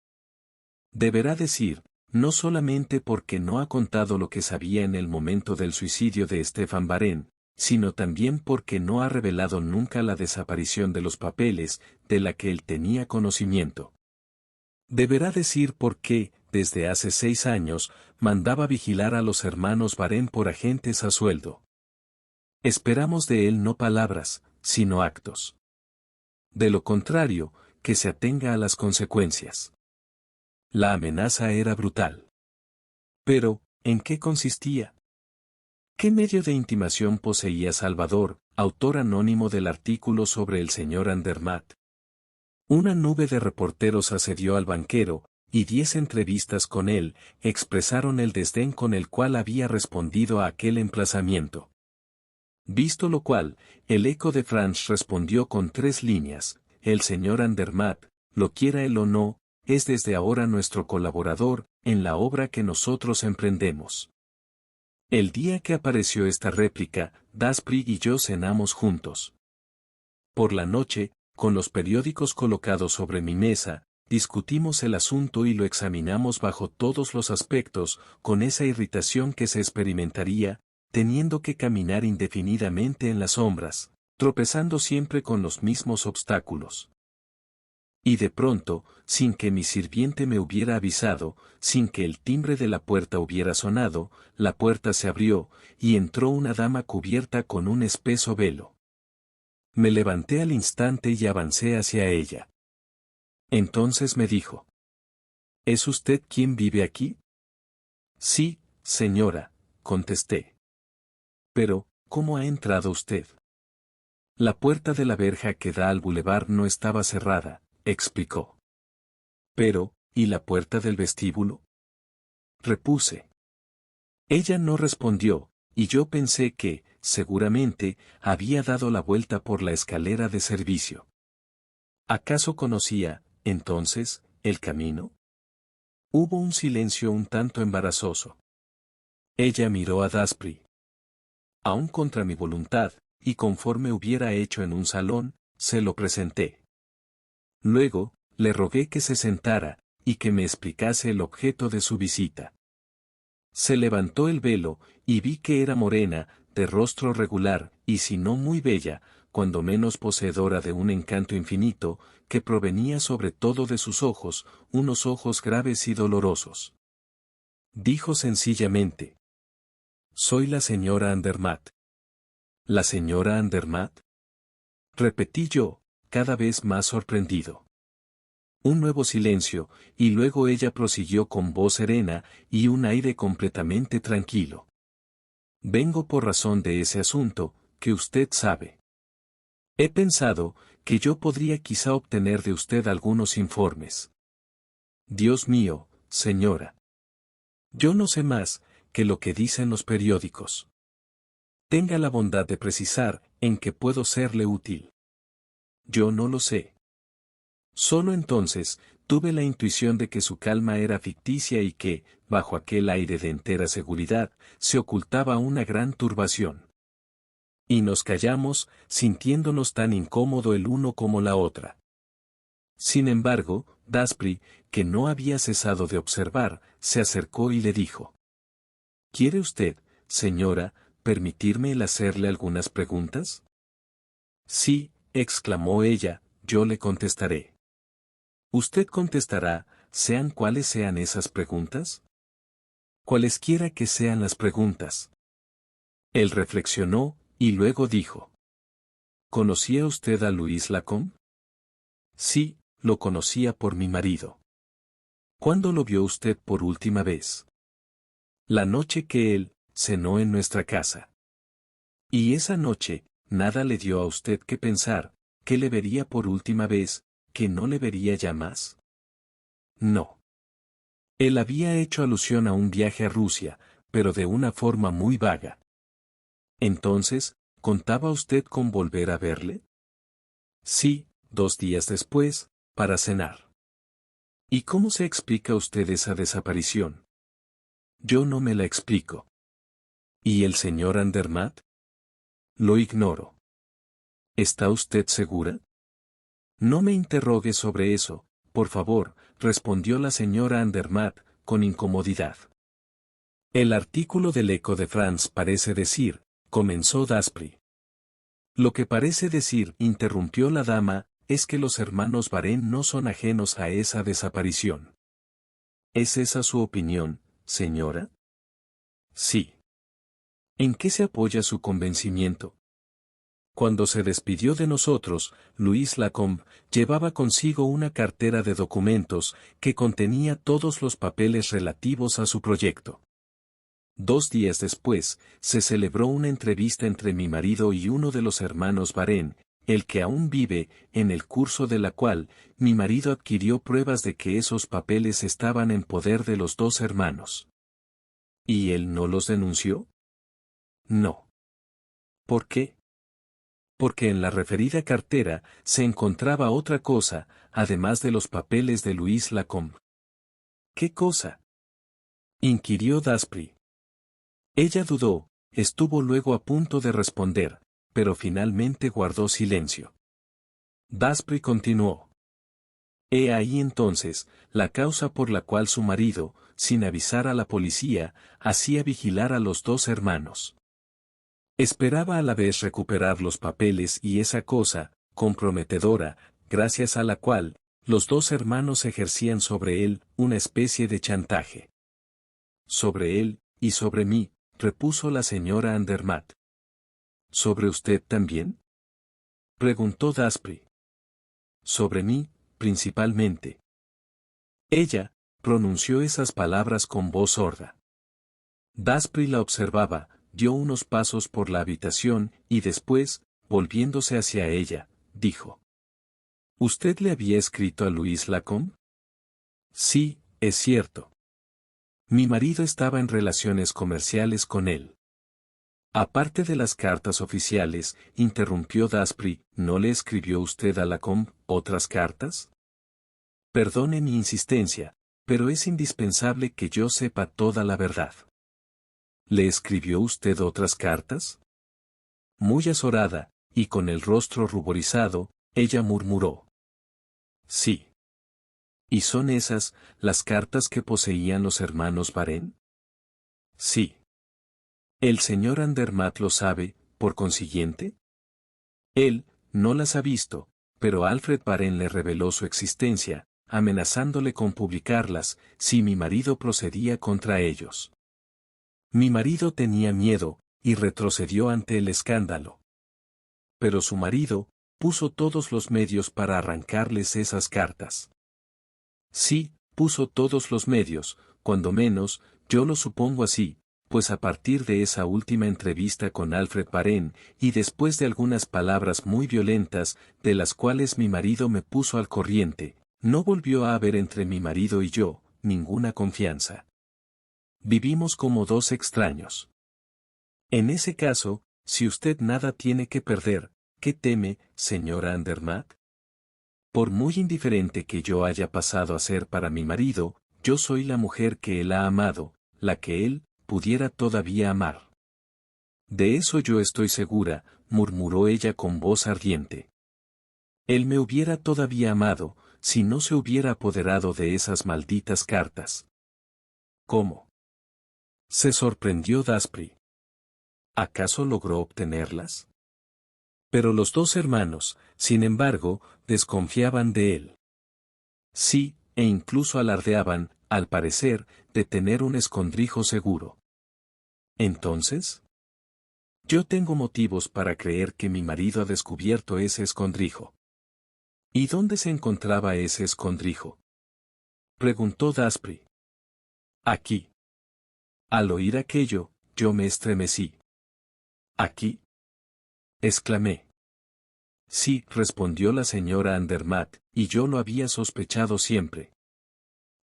[SPEAKER 1] Deberá decir, no solamente porque no ha contado lo que sabía en el momento del suicidio de Stéphane Varenne, sino también porque no ha revelado nunca la desaparición de los papeles, de la que él tenía conocimiento. Deberá decir por qué, desde hace 6 años, mandaba vigilar a los hermanos Varenne por agentes a sueldo. Esperamos de él no palabras, sino actos. De lo contrario, que se atenga a las consecuencias. La amenaza era brutal. Pero, ¿en qué consistía? ¿Qué medio de intimación poseía Salvador, autor anónimo del artículo sobre el señor Andermatt? Una nube de reporteros asedió al banquero, y 10 entrevistas con él expresaron el desdén con el cual había respondido a aquel emplazamiento. Visto lo cual, el Eco de France respondió con 3 líneas: el señor Andermatt, lo quiera él o no, es desde ahora nuestro colaborador en la obra que nosotros emprendemos. El día que apareció esta réplica, Daspry y yo cenamos juntos. Por la noche, con los periódicos colocados sobre mi mesa, discutimos el asunto y lo examinamos bajo todos los aspectos, con esa irritación que se experimentaría, teniendo que caminar indefinidamente en las sombras, tropezando siempre con los mismos obstáculos. Y de pronto, sin que mi sirviente me hubiera avisado, sin que el timbre de la puerta hubiera sonado, la puerta se abrió, y entró una dama cubierta con un espeso velo. Me levanté al instante y avancé hacia ella. Entonces me dijo: ¿Es usted quien vive aquí? Sí, señora, contesté. Pero, ¿cómo ha entrado usted? La puerta de la verja que da al bulevar no estaba cerrada, explicó. Pero, ¿y la puerta del vestíbulo? Repuse. Ella no respondió, y yo pensé que, seguramente, había dado la vuelta por la escalera de servicio. ¿Acaso conocía, entonces, el camino? Hubo un silencio un tanto embarazoso. Ella miró a Daspry. Aún contra mi voluntad, y conforme hubiera hecho en un salón, se lo presenté. Luego, le rogué que se sentara, y que me explicase el objeto de su visita. Se levantó el velo, y vi que era morena, de rostro regular, y si no muy bella, cuando menos poseedora de un encanto infinito, que provenía sobre todo de sus ojos, unos ojos graves y dolorosos. Dijo sencillamente: «Soy la señora Andermatt». ¿La señora Andermatt?, repetí yo, cada vez más sorprendido. Un nuevo silencio, y luego ella prosiguió con voz serena y un aire completamente tranquilo. «Vengo por razón de ese asunto, que usted sabe. He pensado, que yo podría quizá obtener de usted algunos informes». «Dios mío, señora. Yo no sé más, que lo que dicen los periódicos. Tenga la bondad de precisar, en qué puedo serle útil». «Yo no lo sé». Solo entonces, tuve la intuición de que su calma era ficticia y que, bajo aquel aire de entera seguridad, se ocultaba una gran turbación. Y nos callamos, sintiéndonos tan incómodo el uno como la otra. Sin embargo, Daspry, que no había cesado de observar, se acercó y le dijo: «¿Quiere usted, señora, permitirme el hacerle algunas preguntas?» «Sí», exclamó ella, «yo le contestaré». «Usted contestará, sean cuales sean esas preguntas». «Cualesquiera que sean las preguntas». Él reflexionó, y luego dijo: «¿Conocía usted a Louis Lacombe?» «Sí, lo conocía por mi marido». «¿Cuándo lo vio usted por última vez?» «La noche que él cenó en nuestra casa». «Y esa noche, nada le dio a usted que pensar, que le vería por última vez, que no le vería ya más?» «No». Él había hecho alusión a un viaje a Rusia, pero de una forma muy vaga. «Entonces, ¿contaba usted con volver a verle?» «Sí, 2 días después, para cenar». «¿Y cómo se explica usted esa desaparición?» «Yo no me la explico». «¿Y el señor Andermatt?» «Lo ignoro». ¿Está usted segura?» «No me interrogue sobre eso, por favor», respondió la señora Andermatt, con incomodidad. «El artículo del Eco de France parece decir», comenzó Daspry. «Lo que parece decir», interrumpió la dama, «es que los hermanos Varenne no son ajenos a esa desaparición». «¿Es esa su opinión, señora?» «Sí». «¿En qué se apoya su convencimiento?» Cuando se despidió de nosotros, Louis Lacombe llevaba consigo una cartera de documentos que contenía todos los papeles relativos a su proyecto. 2 días después, se celebró una entrevista entre mi marido y uno de los hermanos Varenne, el que aún vive, en el curso de la cual, mi marido adquirió pruebas de que esos papeles estaban en poder de los 2 hermanos. ¿Y él no los denunció? No. ¿Por qué? Porque en la referida cartera se encontraba otra cosa, además de los papeles de Louis Lacombe. ¿Qué cosa?, inquirió Daspry. Ella dudó, estuvo luego a punto de responder, pero finalmente guardó silencio. Daspry continuó: «He ahí entonces, la causa por la cual su marido, sin avisar a la policía, hacía vigilar a los 2 hermanos. Esperaba a la vez recuperar los papeles y esa cosa, comprometedora, gracias a la cual, los dos hermanos ejercían sobre él una especie de chantaje. Sobre él, y sobre mí, repuso la señora Andermatt. ¿Sobre usted también? Preguntó Daspry. Sobre mí, principalmente. Ella, pronunció esas palabras con voz sorda. Daspry la observaba, dio unos pasos por la habitación y después, volviéndose hacia ella, dijo. ¿Usted le había escrito a Louis Lacombe? Sí, es cierto. Mi marido estaba en relaciones comerciales con él. Aparte de las cartas oficiales, interrumpió Daspry, ¿no le escribió usted a Lacombe otras cartas? Perdone mi insistencia, pero es indispensable que yo sepa toda la verdad. ¿Le escribió usted otras cartas? Muy azorada, y con el rostro ruborizado, ella murmuró. Sí. ¿Y son esas, las cartas que poseían los hermanos Varenne? Sí. ¿El señor Andermatt lo sabe, por consiguiente? Él, no las ha visto, pero Alfred Varenne le reveló su existencia, amenazándole con publicarlas, si mi marido procedía contra ellos. Mi marido tenía miedo, y retrocedió ante el escándalo. Pero su marido, puso todos los medios para arrancarles esas cartas. Sí, puso todos los medios, cuando menos, yo lo supongo así, pues a partir de esa última entrevista con Alfred Varenne, y después de algunas palabras muy violentas, de las cuales mi marido me puso al corriente, no volvió a haber entre mi marido y yo, ninguna confianza. Vivimos como dos extraños. En ese caso, si usted nada tiene que perder, ¿qué teme, señora Andermatt? Por muy indiferente que yo haya pasado a ser para mi marido, yo soy la mujer que él ha amado, la que él pudiera todavía amar. De eso yo estoy segura, murmuró ella con voz ardiente. Él me hubiera todavía amado, si no se hubiera apoderado de esas malditas cartas. ¿Cómo? Se sorprendió Daspry. ¿Acaso logró obtenerlas? Pero los dos hermanos, sin embargo, desconfiaban de él. Sí, e incluso alardeaban, al parecer, de tener un escondrijo seguro. ¿Entonces? Yo tengo motivos para creer que mi marido ha descubierto ese escondrijo. ¿Y dónde se encontraba ese escondrijo? Preguntó Daspry. Aquí. Al oír aquello, yo me estremecí. ¿Aquí? Exclamé. Sí, respondió la señora Andermatt, y yo lo había sospechado siempre.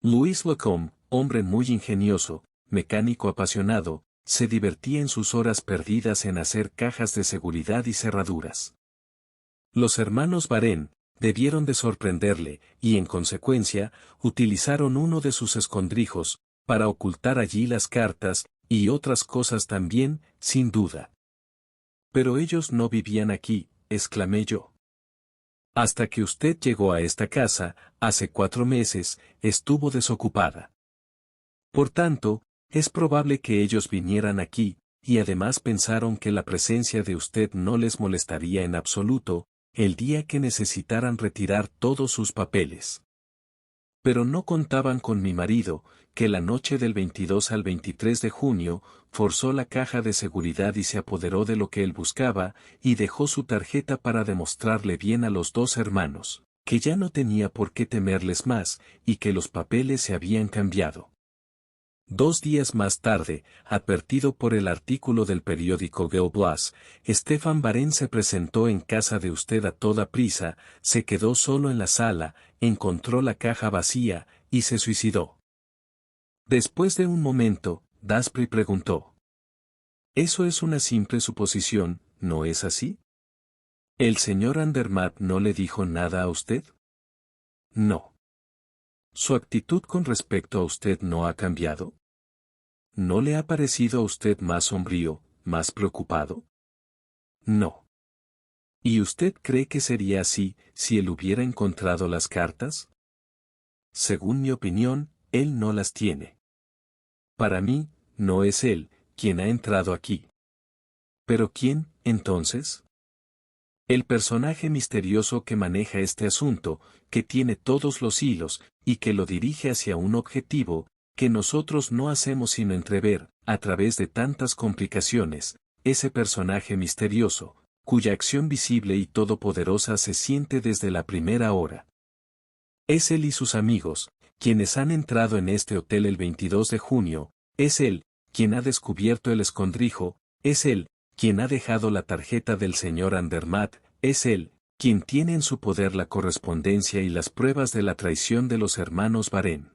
[SPEAKER 1] Louis Lacombe, hombre muy ingenioso, mecánico apasionado, se divertía en sus horas perdidas en hacer cajas de seguridad y cerraduras. Los hermanos Varenne debieron de sorprenderle, y en consecuencia, utilizaron uno de sus escondrijos, para ocultar allí las cartas, y otras cosas también, sin duda. Pero ellos no vivían aquí, exclamé yo. Hasta que usted llegó a esta casa, hace 4 meses, estuvo desocupada. Por tanto, es probable que ellos vinieran aquí, y además pensaron que la presencia de usted no les molestaría en absoluto, el día que necesitaran retirar todos sus papeles. Pero no contaban con mi marido, que la noche del 22 al 23 de junio, forzó la caja de seguridad y se apoderó de lo que él buscaba, y dejó su tarjeta para demostrarle bien a los dos hermanos, que ya no tenía por qué temerles más, y que los papeles se habían cambiado. 2 días más tarde, advertido por el artículo del periódico Gil Blas, Stefan Varenne se presentó en casa de usted a toda prisa, se quedó solo en la sala, encontró la caja vacía, y se suicidó. Después de un momento, Daspry preguntó. Eso es una simple suposición, ¿no es así? ¿El señor Andermatt no le dijo nada a usted? No. ¿Su actitud con respecto a usted no ha cambiado? ¿No le ha parecido a usted más sombrío, más preocupado? No. ¿Y usted cree que sería así, si él hubiera encontrado las cartas? Según mi opinión, él no las tiene. Para mí, no es él, quien ha entrado aquí. ¿Pero quién, entonces? El personaje misterioso que maneja este asunto, que tiene todos los hilos, y que lo dirige hacia un objetivo, que nosotros no hacemos sino entrever, a través de tantas complicaciones, ese personaje misterioso, cuya acción visible y todopoderosa se siente desde la primera hora. Es él y sus amigos, quienes han entrado en este hotel el 22 de junio, es él, quien ha descubierto el escondrijo, es él, quien ha dejado la tarjeta del señor Andermatt, es él, quien tiene en su poder la correspondencia y las pruebas de la traición de los hermanos Varenne.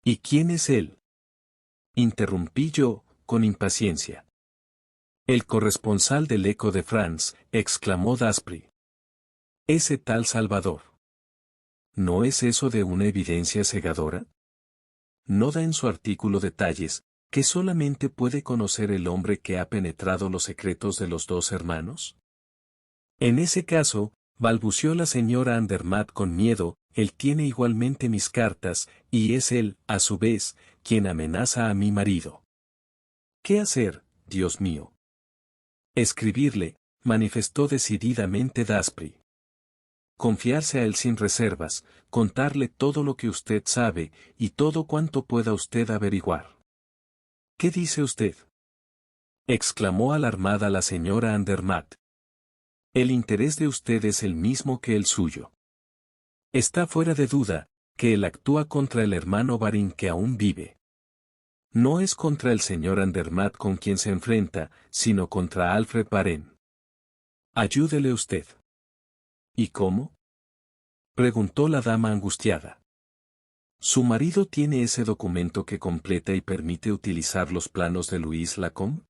[SPEAKER 1] ¿Y quién es él? Interrumpí yo, con impaciencia. El corresponsal del Eco de France, exclamó Daspry. Ese tal Salvador. ¿No es eso de una evidencia cegadora? ¿No da en su artículo detalles, que solamente puede conocer el hombre que ha penetrado los secretos de los dos hermanos? En ese caso, balbuceó la señora Andermatt con miedo, él tiene igualmente mis cartas, y es él, a su vez, quien amenaza a mi marido. ¿Qué hacer, Dios mío? Escribirle, manifestó decididamente Daspry. Confiarse a él sin reservas, contarle todo lo que usted sabe, y todo cuanto pueda usted averiguar. ¿Qué dice usted? Exclamó alarmada la señora Andermatt. El interés de usted es el mismo que el suyo. Está fuera de duda, que él actúa contra el hermano Varenne que aún vive. No es contra el señor Andermatt con quien se enfrenta, sino contra Alfred Varenne. Ayúdele usted. ¿Y cómo? Preguntó la dama angustiada. ¿Su marido tiene ese documento que completa y permite utilizar los planos de Louis Lacombe?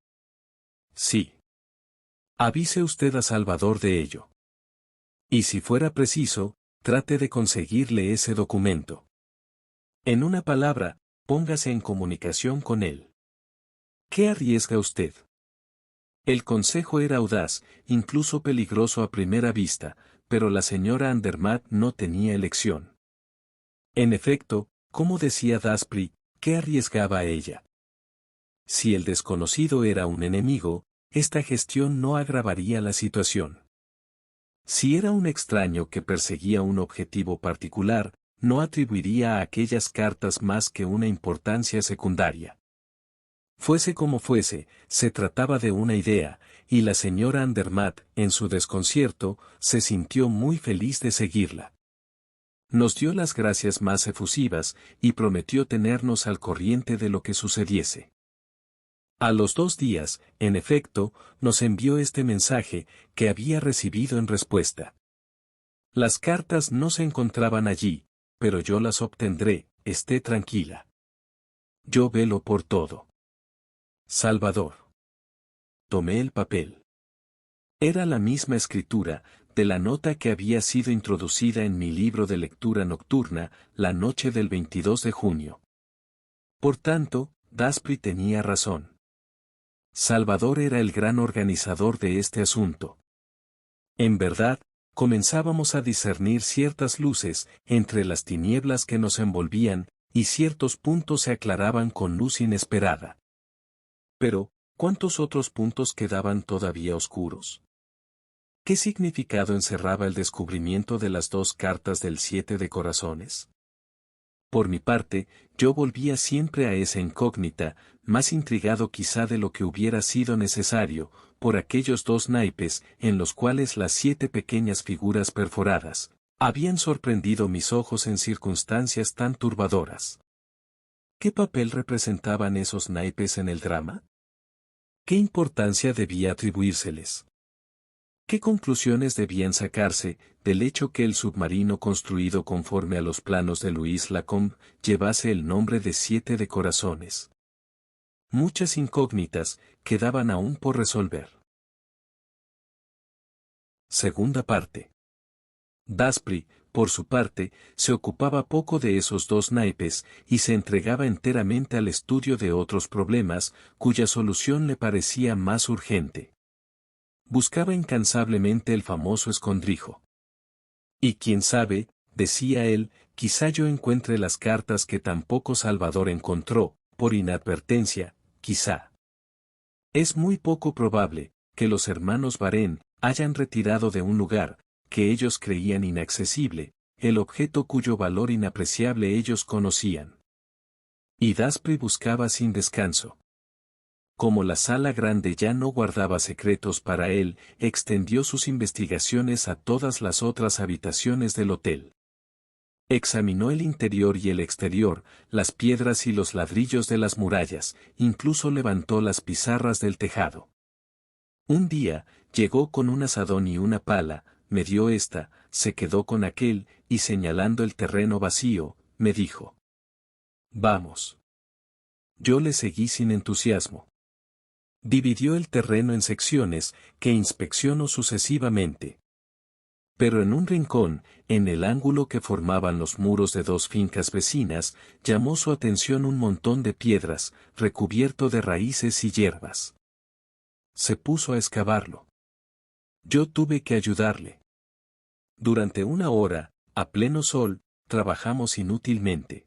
[SPEAKER 1] Sí. Avise usted a Salvador de ello. Y si fuera preciso, trate de conseguirle ese documento. En una palabra, póngase en comunicación con él. ¿Qué arriesga usted? El consejo era audaz, incluso peligroso a primera vista, pero la señora Andermatt no tenía elección. En efecto, como decía Daspry, ¿qué arriesgaba ella? Si el desconocido era un enemigo, esta gestión no agravaría la situación. Si era un extraño que perseguía un objetivo particular, no atribuiría a aquellas cartas más que una importancia secundaria. Fuese como fuese, se trataba de una idea, y la señora Andermatt, en su desconcierto, se sintió muy feliz de seguirla. Nos dio las gracias más efusivas, y prometió tenernos al corriente de lo que sucediese. A los 2 días, en efecto, nos envió este mensaje, que había recibido en respuesta. Las cartas no se encontraban allí, pero yo las obtendré, esté tranquila. Yo velo por todo. Salvador. Tomé el papel. Era la misma escritura, de la nota que había sido introducida en mi libro de lectura nocturna, la noche del 22 de junio. Por tanto, Daspry tenía razón. Salvador era el gran organizador de este asunto. En verdad, comenzábamos a discernir ciertas luces entre las tinieblas que nos envolvían, y ciertos puntos se aclaraban con luz inesperada. Pero, ¿cuántos otros puntos quedaban todavía oscuros? ¿Qué significado encerraba el descubrimiento de las 2 cartas del 7 de corazones? Por mi parte, yo volvía siempre a esa incógnita, más intrigado quizá de lo que hubiera sido necesario, por aquellos 2 naipes en los cuales las 7 pequeñas figuras perforadas habían sorprendido mis ojos en circunstancias tan turbadoras. ¿Qué papel representaban esos naipes en el drama? ¿Qué importancia debía atribuírseles? ¿Qué conclusiones debían sacarse del hecho que el submarino construido conforme a los planos de Louis Lacombe llevase el nombre de 7 de corazones? Muchas incógnitas quedaban aún por resolver. Segunda parte. Daspry, por su parte, se ocupaba poco de esos 2 naipes y se entregaba enteramente al estudio de otros problemas, cuya solución le parecía más urgente. Buscaba incansablemente el famoso escondrijo. Y quién sabe, decía él, quizá yo encuentre las cartas que tampoco Salvador encontró, por inadvertencia, quizá. Es muy poco probable, que los hermanos Varén hayan retirado de un lugar, que ellos creían inaccesible, el objeto cuyo valor inapreciable ellos conocían. Y Daspry buscaba sin descanso. Como la sala grande ya no guardaba secretos para él, extendió sus investigaciones a todas las otras habitaciones del hotel. Examinó el interior y el exterior, las piedras y los ladrillos de las murallas, incluso levantó las pizarras del tejado. Un día, llegó con un azadón y una pala, me dio esta, se quedó con aquel, y señalando el terreno vacío, me dijo: «Vamos». Yo le seguí sin entusiasmo. Dividió el terreno en secciones, que inspeccionó sucesivamente. Pero en un rincón, en el ángulo que formaban los muros de dos fincas vecinas, llamó su atención un montón de piedras, recubierto de raíces y hierbas. Se puso a excavarlo. Yo tuve que ayudarle. Durante 1 hora, a pleno sol, trabajamos inútilmente.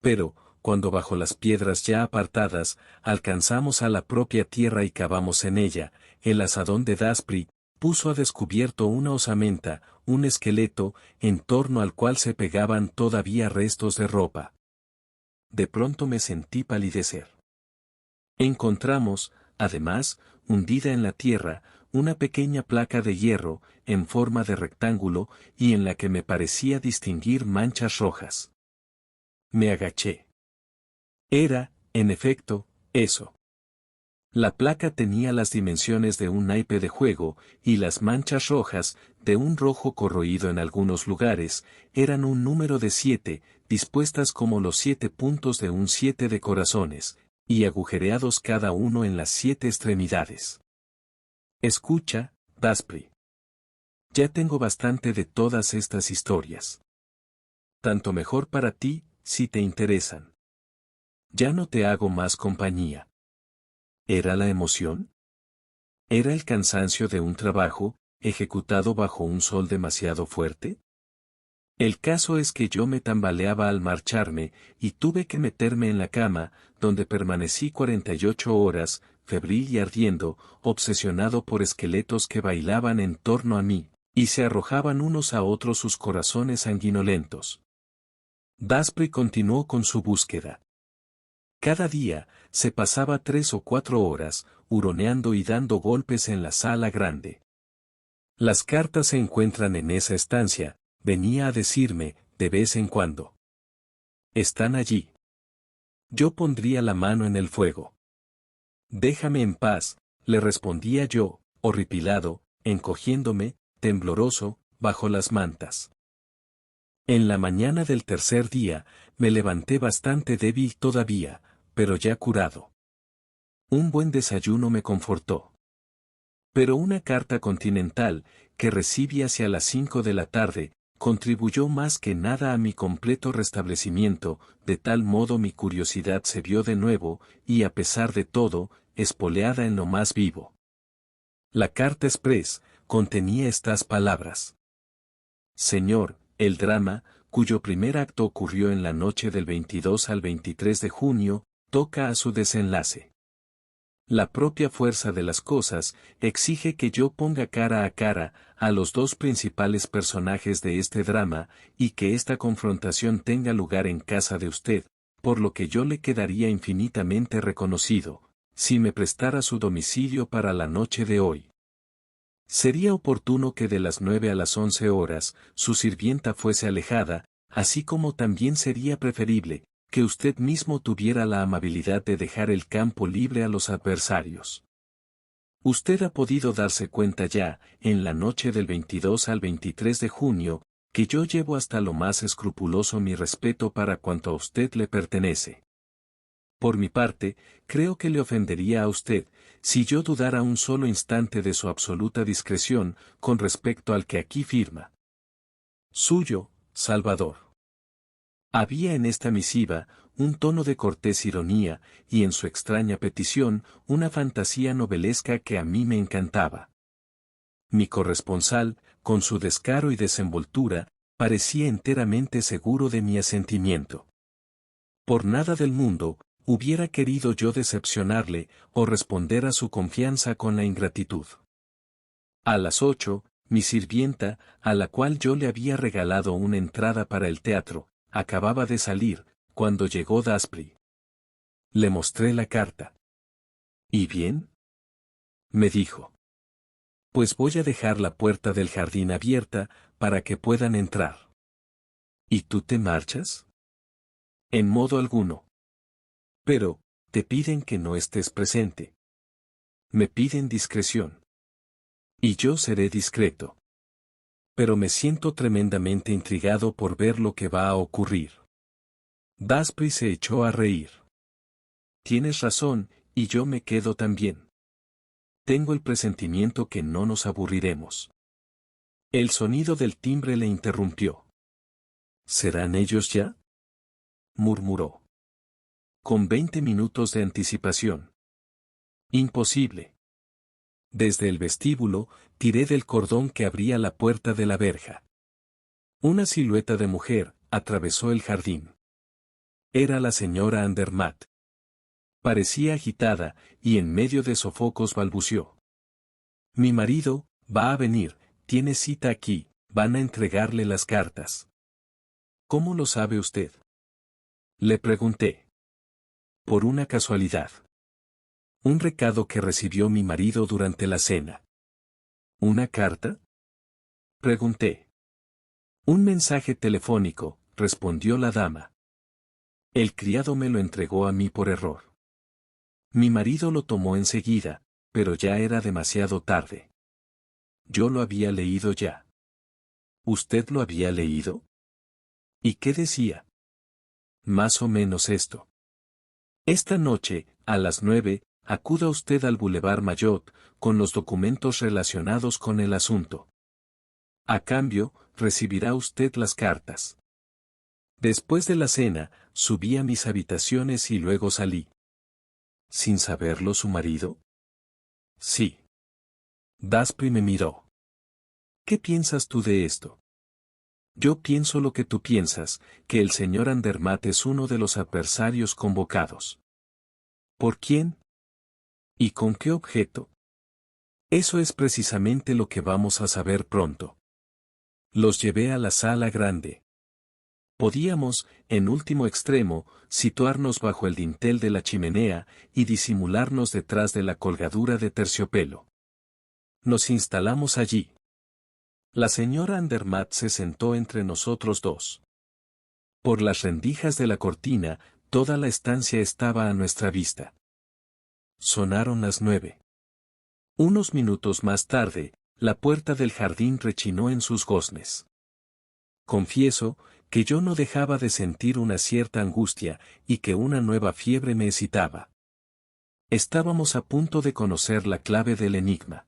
[SPEAKER 1] Pero, cuando bajo las piedras ya apartadas, alcanzamos a la propia tierra y cavamos en ella, el azadón de Daspry puso a descubierto una osamenta, un esqueleto, en torno al cual se pegaban todavía restos de ropa. De pronto me sentí palidecer. Encontramos, además, hundida en la tierra, una pequeña placa de hierro, en forma de rectángulo, y en la que me parecía distinguir manchas rojas. Me agaché. Era, en efecto, eso. La placa tenía las dimensiones de un naipe de juego, y las manchas rojas, de un rojo corroído en algunos lugares, eran un número de 7, dispuestas como los 7 puntos de un 7 de corazones, y agujereados cada uno en las 7 extremidades. Escucha, Daspry. Ya tengo bastante de todas estas historias. Tanto mejor para ti, si te interesan. Ya no te hago más compañía. ¿Era la emoción? ¿Era el cansancio de un trabajo, ejecutado bajo un sol demasiado fuerte? El caso es que yo me tambaleaba al marcharme, y tuve que meterme en la cama, donde permanecí 48 horas, febril y ardiendo, obsesionado por esqueletos que bailaban en torno a mí, y se arrojaban unos a otros sus corazones sanguinolentos. Daspry continuó con su búsqueda. Cada día, se pasaba 3 o 4 horas, huroneando y dando golpes en la sala grande. Las cartas se encuentran en esa estancia, venía a decirme, de vez en cuando. Están allí. Yo pondría la mano en el fuego. Déjame en paz, le respondía yo, horripilado, encogiéndome, tembloroso, bajo las mantas. En la mañana del tercer día, me levanté bastante débil todavía, pero ya curado. Un buen desayuno me confortó. Pero una carta continental, que recibí hacia las 5 de la tarde, contribuyó más que nada a mi completo restablecimiento, de tal modo mi curiosidad se vio de nuevo, y a pesar de todo, espoleada en lo más vivo. La carta express contenía estas palabras: Señor, el drama, cuyo primer acto ocurrió en la noche del 22 al 23 de junio, toca a su desenlace. La propia fuerza de las cosas exige que yo ponga cara a cara a los dos principales personajes de este drama, y que esta confrontación tenga lugar en casa de usted, por lo que yo le quedaría infinitamente reconocido, si me prestara su domicilio para la noche de hoy. Sería oportuno que de las 9 a las 11 horas, su sirvienta fuese alejada, así como también sería preferible, que usted mismo tuviera la amabilidad de dejar el campo libre a los adversarios. Usted ha podido darse cuenta ya, en la noche del 22 al 23 de junio, que yo llevo hasta lo más escrupuloso mi respeto para cuanto a usted le pertenece. Por mi parte, creo que le ofendería a usted, si yo dudara un solo instante de su absoluta discreción, con respecto al que aquí firma. Suyo, Salvador. Había en esta misiva un tono de cortés ironía, y en su extraña petición una fantasía novelesca que a mí me encantaba. Mi corresponsal, con su descaro y desenvoltura, parecía enteramente seguro de mi asentimiento. Por nada del mundo, Hubiera querido yo decepcionarle o responder a su confianza con la ingratitud. A las 8, mi sirvienta, a la cual yo le había regalado una entrada para el teatro, acababa de salir, cuando llegó Daspry. Le mostré la carta. ¿Y bien? Me dijo. Pues voy a dejar la puerta del jardín abierta, para que puedan entrar. ¿Y tú te marchas? En modo alguno. Pero, te piden que no estés presente. Me piden discreción. Y yo seré discreto. Pero me siento tremendamente intrigado por ver lo que va a ocurrir. Daspry se echó a reír. Tienes razón, y yo me quedo también. Tengo el presentimiento que no nos aburriremos. El sonido del timbre le interrumpió. ¿Serán ellos ya?, murmuró. Con 20 minutos de anticipación. Imposible. Desde el vestíbulo, tiré del cordón que abría la puerta de la verja. Una silueta de mujer atravesó el jardín. Era la señora Andermatt. Parecía agitada, y en medio de sofocos balbució. Mi marido va a venir, tiene cita aquí, van a entregarle las cartas. ¿Cómo lo sabe usted?, le pregunté. Por una casualidad. Un recado que recibió mi marido durante la cena. ¿Una carta?, pregunté. Un mensaje telefónico, respondió la dama. El criado me lo entregó a mí por error. Mi marido lo tomó enseguida, pero ya era demasiado tarde. Yo lo había leído ya. ¿Usted lo había leído? ¿Y qué decía? Más o menos esto. Esta noche, a las 9, acuda usted al Boulevard Maillot, con los documentos relacionados con el asunto. A cambio, recibirá usted las cartas. Después de la cena, subí a mis habitaciones y luego salí. ¿Sin saberlo su marido? Sí. Daspry me miró. ¿Qué piensas tú de esto? Yo pienso lo que tú piensas, que el señor Andermatt es uno de los adversarios convocados. ¿Por quién? ¿Y con qué objeto? Eso es precisamente lo que vamos a saber pronto. Los llevé a la sala grande. Podíamos, en último extremo, situarnos bajo el dintel de la chimenea y disimularnos detrás de la colgadura de terciopelo. Nos instalamos allí. La señora Andermatt se sentó entre nosotros dos. Por las rendijas de la cortina, toda la estancia estaba a nuestra vista. Sonaron las 9. Unos minutos más tarde, la puerta del jardín rechinó en sus goznes. Confieso que yo no dejaba de sentir una cierta angustia y que una nueva fiebre me excitaba. Estábamos a punto de conocer la clave del enigma.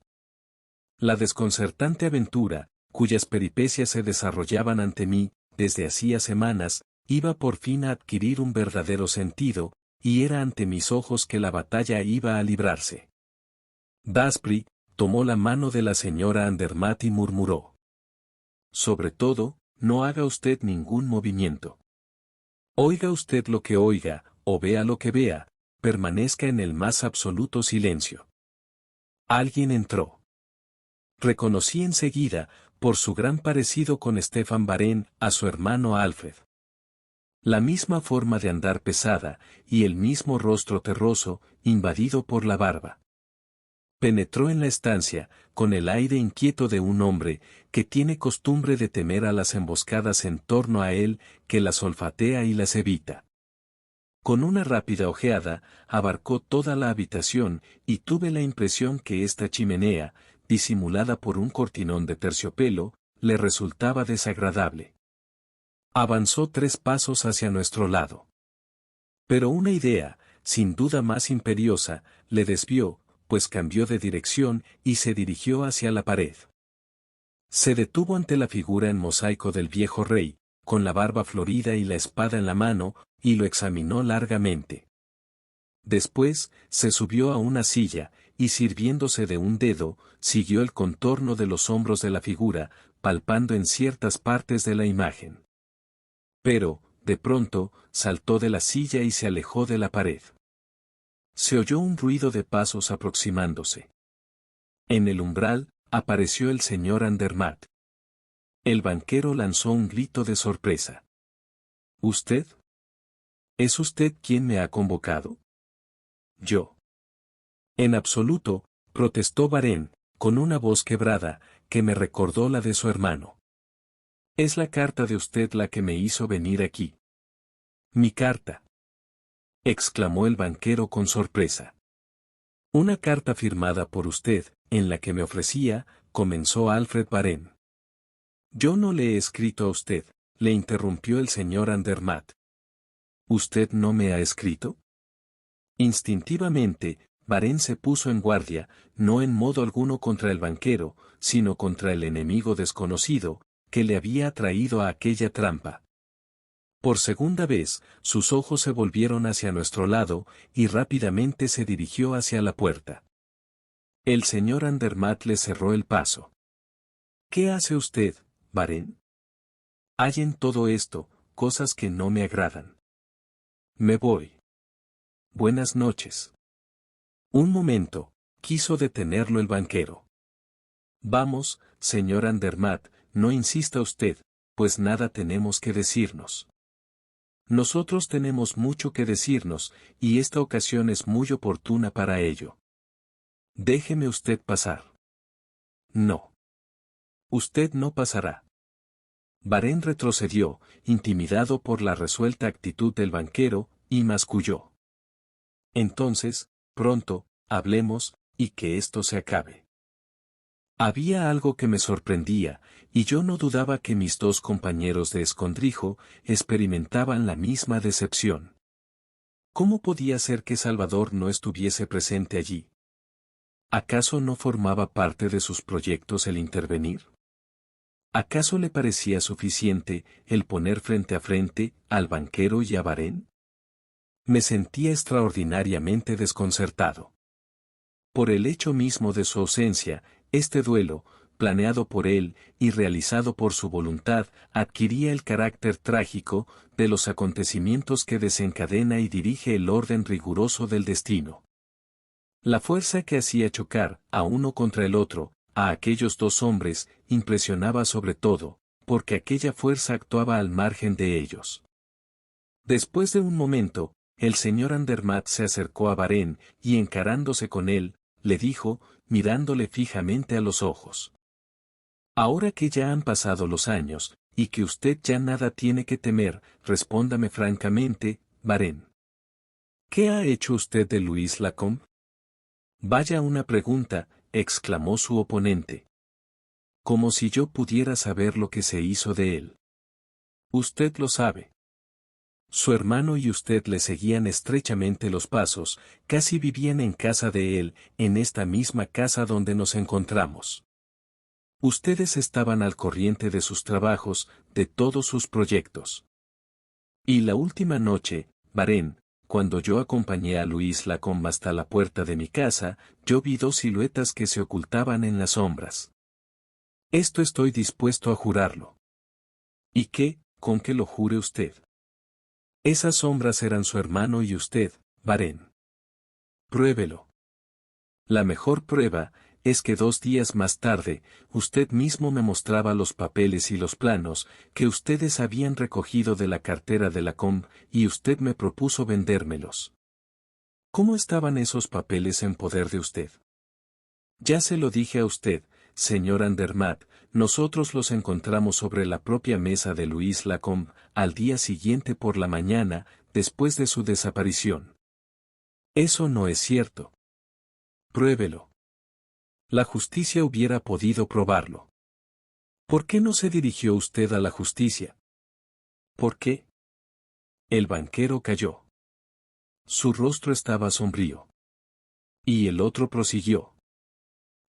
[SPEAKER 1] La desconcertante aventura, cuyas peripecias se desarrollaban ante mí, desde hacía semanas, iba por fin a adquirir un verdadero sentido, y era ante mis ojos que la batalla iba a librarse. Daspry tomó la mano de la señora Andermatt y murmuró. Sobre todo, no haga usted ningún movimiento. Oiga usted lo que oiga, o vea lo que vea, permanezca en el más absoluto silencio. Alguien entró. Reconocí enseguida, por su gran parecido con Stefan Baren, a su hermano Alfred. La misma forma de andar pesada, y el mismo rostro terroso, invadido por la barba. Penetró en la estancia, con el aire inquieto de un hombre, que tiene costumbre de temer a las emboscadas en torno a él, que las olfatea y las evita. Con una rápida ojeada, abarcó toda la habitación, y tuve la impresión que esta chimenea, disimulada por un cortinón de terciopelo, le resultaba desagradable. Avanzó 3 pasos hacia nuestro lado. Pero una idea, sin duda más imperiosa, le desvió, pues cambió de dirección y se dirigió hacia la pared. Se detuvo ante la figura en mosaico del viejo rey, con la barba florida y la espada en la mano, y lo examinó largamente. Después, se subió a una silla, y sirviéndose de un dedo, siguió el contorno de los hombros de la figura, palpando en ciertas partes de la imagen. Pero, de pronto, saltó de la silla y se alejó de la pared. Se oyó un ruido de pasos aproximándose. En el umbral, apareció el señor Andermatt. El banquero lanzó un grito de sorpresa. ¿Usted? ¿Es usted quien me ha convocado? Yo. En absoluto, protestó Varén, con una voz quebrada, que me recordó la de su hermano. Es la carta de usted la que me hizo venir aquí. Mi carta. Exclamó el banquero con sorpresa. Una carta firmada por usted, en la que me ofrecía, comenzó Alfred Varén. Yo no le he escrito a usted, le interrumpió el señor Andermatt. ¿Usted no me ha escrito? Instintivamente, Varén se puso en guardia, no en modo alguno contra el banquero, sino contra el enemigo desconocido, que le había atraído a aquella trampa. Por segunda vez, sus ojos se volvieron hacia nuestro lado, y rápidamente se dirigió hacia la puerta. El señor Andermatt le cerró el paso. ¿Qué hace usted, Varén? Hay en todo esto, cosas que no me agradan. Me voy. Buenas noches. Un momento, quiso detenerlo el banquero. Vamos, señor Andermatt, no insista usted, pues nada tenemos que decirnos. Nosotros tenemos mucho que decirnos, y esta ocasión es muy oportuna para ello. Déjeme usted pasar. No. Usted no pasará. Varén retrocedió, intimidado por la resuelta actitud del banquero, y masculló. Entonces, pronto, hablemos, y que esto se acabe. Había algo que me sorprendía, y yo no dudaba que mis dos compañeros de escondrijo experimentaban la misma decepción. ¿Cómo podía ser que Salvador no estuviese presente allí? ¿Acaso no formaba parte de sus proyectos el intervenir? ¿Acaso le parecía suficiente el poner frente a frente al banquero y a Varén? Me sentía extraordinariamente desconcertado. Por el hecho mismo de su ausencia, este duelo, planeado por él y realizado por su voluntad, adquiría el carácter trágico de los acontecimientos que desencadena y dirige el orden riguroso del destino. La fuerza que hacía chocar a uno contra el otro, a aquellos dos hombres, impresionaba sobre todo, porque aquella fuerza actuaba al margen de ellos. Después de un momento, el señor Andermatt se acercó a Varén y encarándose con él, le dijo, mirándole fijamente a los ojos. Ahora que ya han pasado los años, y que usted ya nada tiene que temer, respóndame francamente, Varén. ¿Qué ha hecho usted de Louis Lacombe? Vaya una pregunta, exclamó su oponente. Como si yo pudiera saber lo que se hizo de él. Usted lo sabe. Su hermano y usted le seguían estrechamente los pasos, casi vivían en casa de él, en esta misma casa donde nos encontramos. Ustedes estaban al corriente de sus trabajos, de todos sus proyectos. Y la última noche, Varén, cuando yo acompañé a Louis Lacombe hasta la puerta de mi casa, yo vi dos siluetas que se ocultaban en las sombras. Esto estoy dispuesto a jurarlo. ¿Y qué, con que lo jure usted? Esas sombras eran su hermano y usted, Varén. Pruébelo. La mejor prueba, es que 2 días más tarde, usted mismo me mostraba los papeles y los planos, que ustedes habían recogido de la cartera de Lacombe, y usted me propuso vendérmelos. ¿Cómo estaban esos papeles en poder de usted? Ya se lo dije a usted, señor Andermatt, nosotros los encontramos sobre la propia mesa de Louis Lacombe, al día siguiente por la mañana, después de su desaparición. Eso no es cierto. Pruébelo. La justicia hubiera podido probarlo. ¿Por qué no se dirigió usted a la justicia? ¿Por qué? El banquero calló. Su rostro estaba sombrío. Y el otro prosiguió.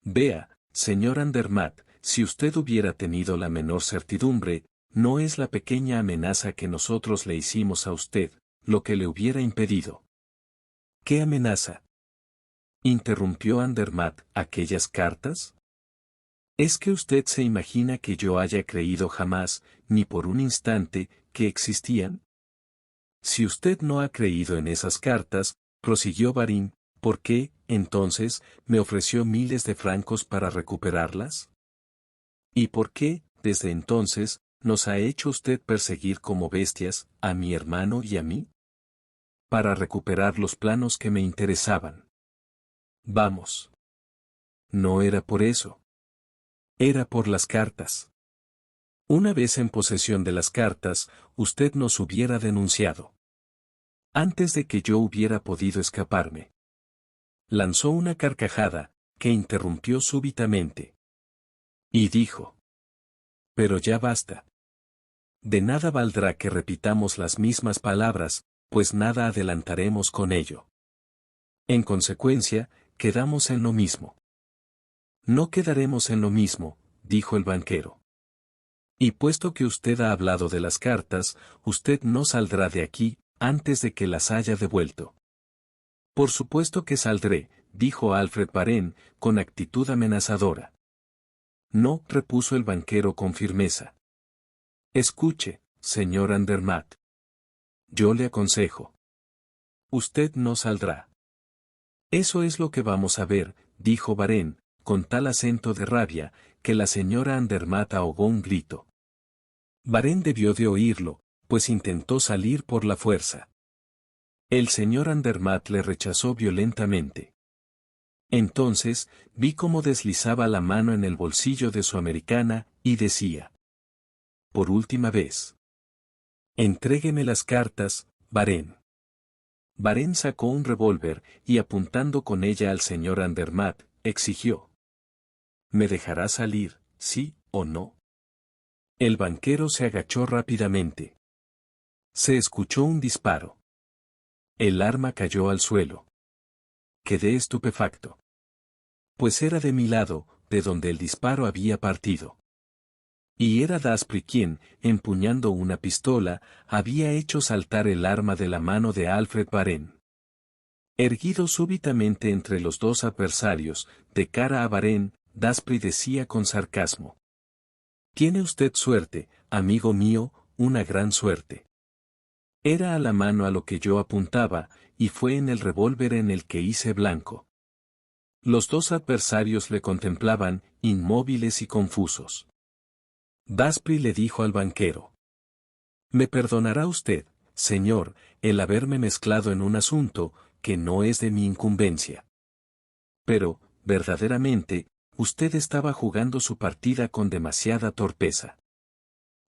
[SPEAKER 1] Vea, señor Andermatt, si usted hubiera tenido la menor certidumbre, no es la pequeña amenaza que nosotros le hicimos a usted, lo que le hubiera impedido. ¿Qué amenaza? ¿Interrumpió Andermatt aquellas cartas? ¿Es que usted se imagina que yo haya creído jamás, ni por un instante, que existían? Si usted no ha creído en esas cartas, prosiguió Varin, ¿por qué, entonces, me ofreció miles de francos para recuperarlas? ¿Y por qué, desde entonces, nos ha hecho usted perseguir como bestias, a mi hermano y a mí? Para recuperar los planos que me interesaban. Vamos. No era por eso. Era por las cartas. Una vez en posesión de las cartas, usted nos hubiera denunciado. Antes de que yo hubiera podido escaparme. Lanzó una carcajada, que interrumpió súbitamente. Y dijo. Pero ya basta. De nada valdrá que repitamos las mismas palabras, pues nada adelantaremos con ello. En consecuencia, quedamos en lo mismo. No quedaremos en lo mismo, dijo el banquero. Y puesto que usted ha hablado de las cartas, usted no saldrá de aquí, antes de que las haya devuelto. Por supuesto que saldré, dijo Alfred Varén, con actitud amenazadora. No, repuso el banquero con firmeza. Escuche, señor Andermatt. Yo le aconsejo. Usted no saldrá. Eso es lo que vamos a ver, dijo Varén, con tal acento de rabia, que la señora Andermatt ahogó un grito. Varén debió de oírlo, pues intentó salir por la fuerza. El señor Andermatt le rechazó violentamente. Entonces, vi cómo deslizaba la mano en el bolsillo de su americana, y decía. Por última vez. Entrégueme las cartas, Varén. Varén sacó un revólver, y apuntando con ella al señor Andermatt, exigió. ¿Me dejará salir, sí o no? El banquero se agachó rápidamente. Se escuchó un disparo. El arma cayó al suelo. Quedé estupefacto. Pues era de mi lado, de donde el disparo había partido. Y era Daspry quien, empuñando una pistola, había hecho saltar el arma de la mano de Alfred Varén. Erguido súbitamente entre los dos adversarios, de cara a Varén, Daspry decía con sarcasmo. Tiene usted suerte, amigo mío, una gran suerte. Era a la mano a lo que yo apuntaba, y fue en el revólver en el que hice blanco. Los dos adversarios le contemplaban, inmóviles y confusos. Daspry le dijo al banquero. Me perdonará usted, señor, el haberme mezclado en un asunto, que no es de mi incumbencia. Pero, verdaderamente, usted estaba jugando su partida con demasiada torpeza.